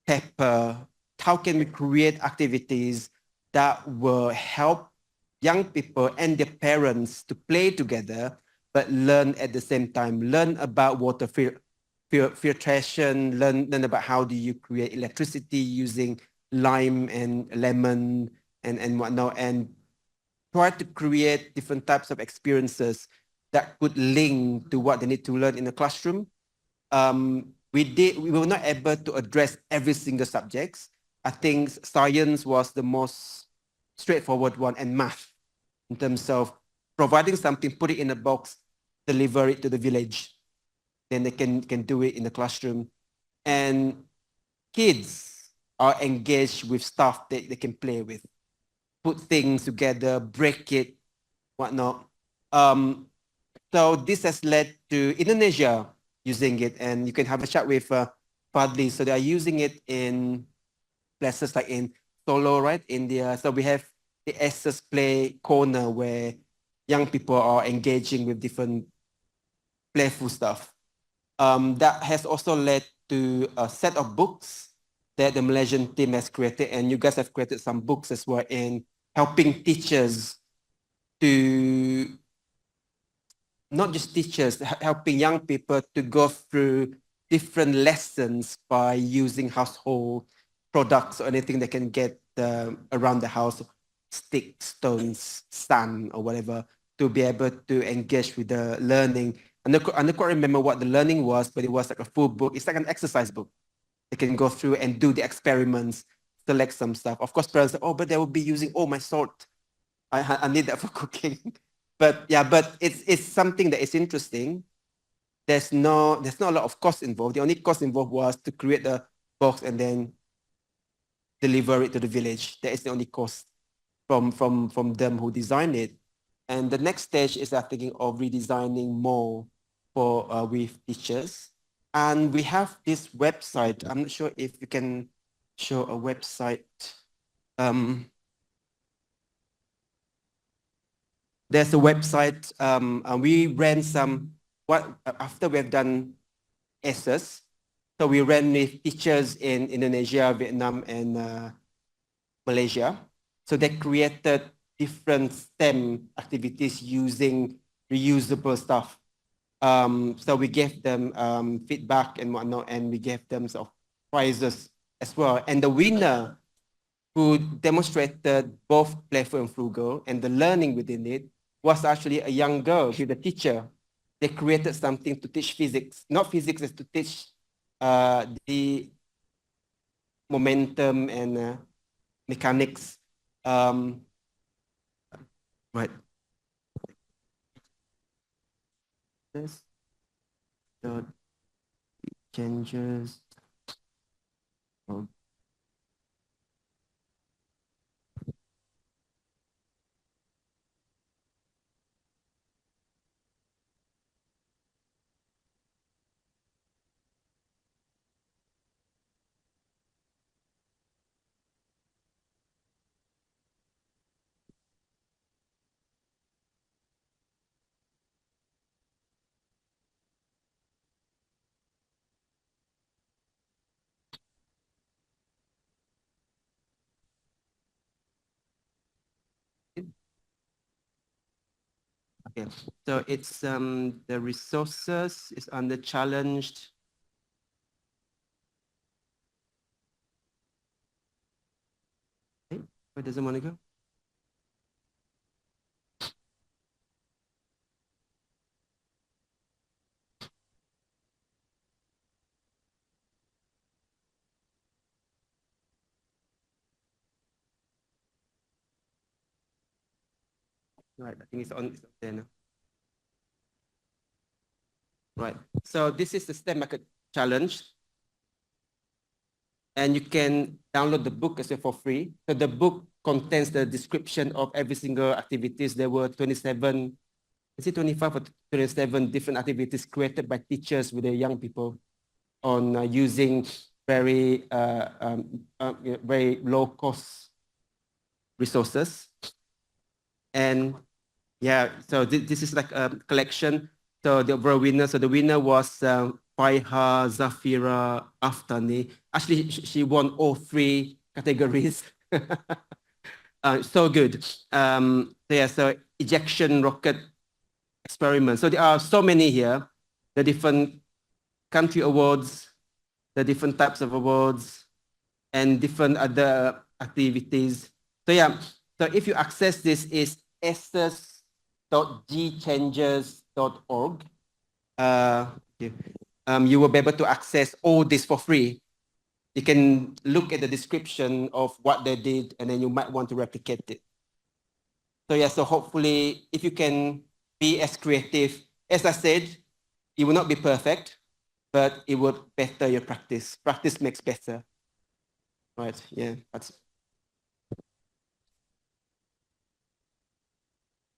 pepper. How can we create activities that will help young people and their parents to play together, but learn at the same time, learn about water filtration, learn about how do you create electricity using lime and lemon and whatnot, and try to create different types of experiences that could link to what they need to learn in the classroom. We were not able to address every single subjects. I think science was the most straightforward one, and math, in terms of providing something, put it in a box, deliver it to the village. Then they can do it in the classroom. And kids, are engaged with stuff that they can play with, put things together, break it, whatnot. So this has led to Indonesia using it, and you can have a chat with Fadli. So they are using it in places like in Solo, right, India. So we have the Essence Play corner where young people are engaging with different playful stuff. That has also led to a set of books that the Malaysian team has created, and you guys have created some books as well in helping teachers to, not just teachers, helping young people to go through different lessons by using household products or anything they can get around the house, sticks, stones, sand, or whatever, to be able to engage with the learning. And I can't remember what the learning was, but it was like a full book. It's like an exercise book. They can go through and do the experiments, select some stuff. Of course, parents say, oh, but they will be using, oh, my salt. I need that for cooking. But yeah, but it's something that is interesting. There's not a lot of cost involved. The only cost involved was to create the box and then deliver it to the village. That is the only cost from them who designed it. And the next stage is I'm thinking of redesigning more for with teachers. And we have this website. I'm not sure if you can show a website. There's a website, and we ran some, after we've done ESSES, so we ran with teachers in Indonesia, Vietnam, and Malaysia. So they created different STEM activities using reusable stuff. So we gave them feedback and whatnot, and we gave them sort of prizes as well. And the winner who demonstrated both playful and frugal and the learning within it was actually a young girl with a teacher. They created something to teach physics, not physics, as to teach the momentum and mechanics. Right. This the changes. Oh. Okay, so it's the resources is under challenged. Okay, where does it want to go? Right, I think it's on there now. Right, so this is the STEM Market Challenge. And you can download the book as well for free. So the book contains the description of every single activities. There were 27, is it 25 or 27 different activities created by teachers with the young people on using very, very low cost resources. And yeah, so this is like a collection. So the overall winner, so the winner was Faiha Zafira Aftani. Actually, she won all three categories. So good. So yeah, so ejection rocket experiment. So there are so many here, the different country awards, the different types of awards, and different other activities. So yeah, so if you access this is esses.gchanges.org. You will be able to access all this for free. You can look at the description of what they did, and then you might want to replicate it. So yeah, so hopefully if you can be as creative, as I said, it will not be perfect, but it will better your practice. Practice makes better. Right. Yeah. That's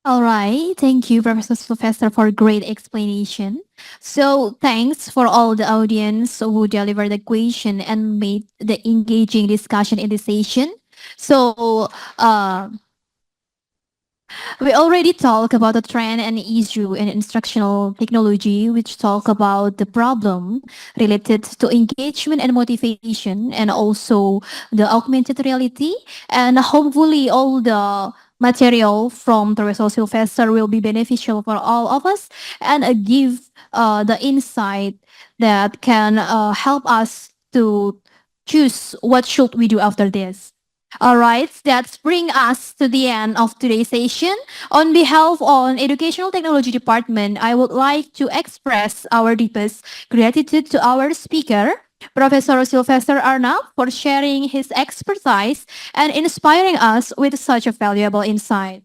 All right. Thank you, Professor, for great explanation. So thanks for all the audience who delivered the question and made the engaging discussion in this session. So uh, we already talked about the trend and issue in instructional technology, which talk about the problem related to engagement and motivation, and also the augmented reality. And hopefully, all the material from the Professor Sylvester will be beneficial for all of us and give the insight that can help us to choose what should we do after this. All right, that's bring us to the end of today's session. On behalf of Educational Technology Department, I would like to express our deepest gratitude to our speaker, Professor Sylvester Arnab, for sharing his expertise and inspiring us with such a valuable insight.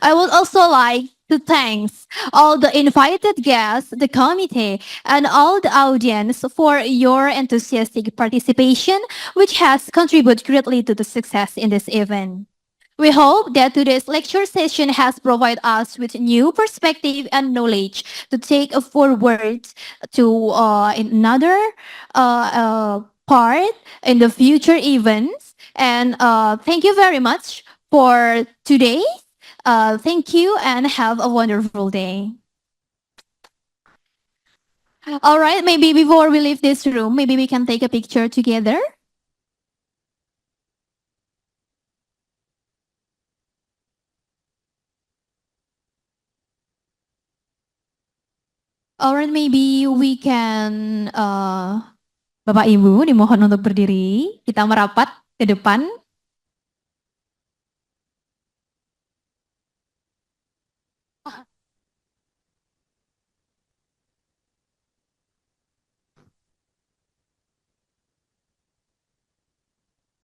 I would also like to thank all the invited guests, the committee, and all the audience for your enthusiastic participation, which has contributed greatly to the success in this event. We hope that today's lecture session has provided us with new perspective and knowledge to take forward to another part in the future events. And thank you very much for today. Thank you and have a wonderful day. All right, maybe before we leave this room, maybe we can take a picture together. Or maybe we can, Bapak Ibu dimohon untuk berdiri, kita merapat ke depan.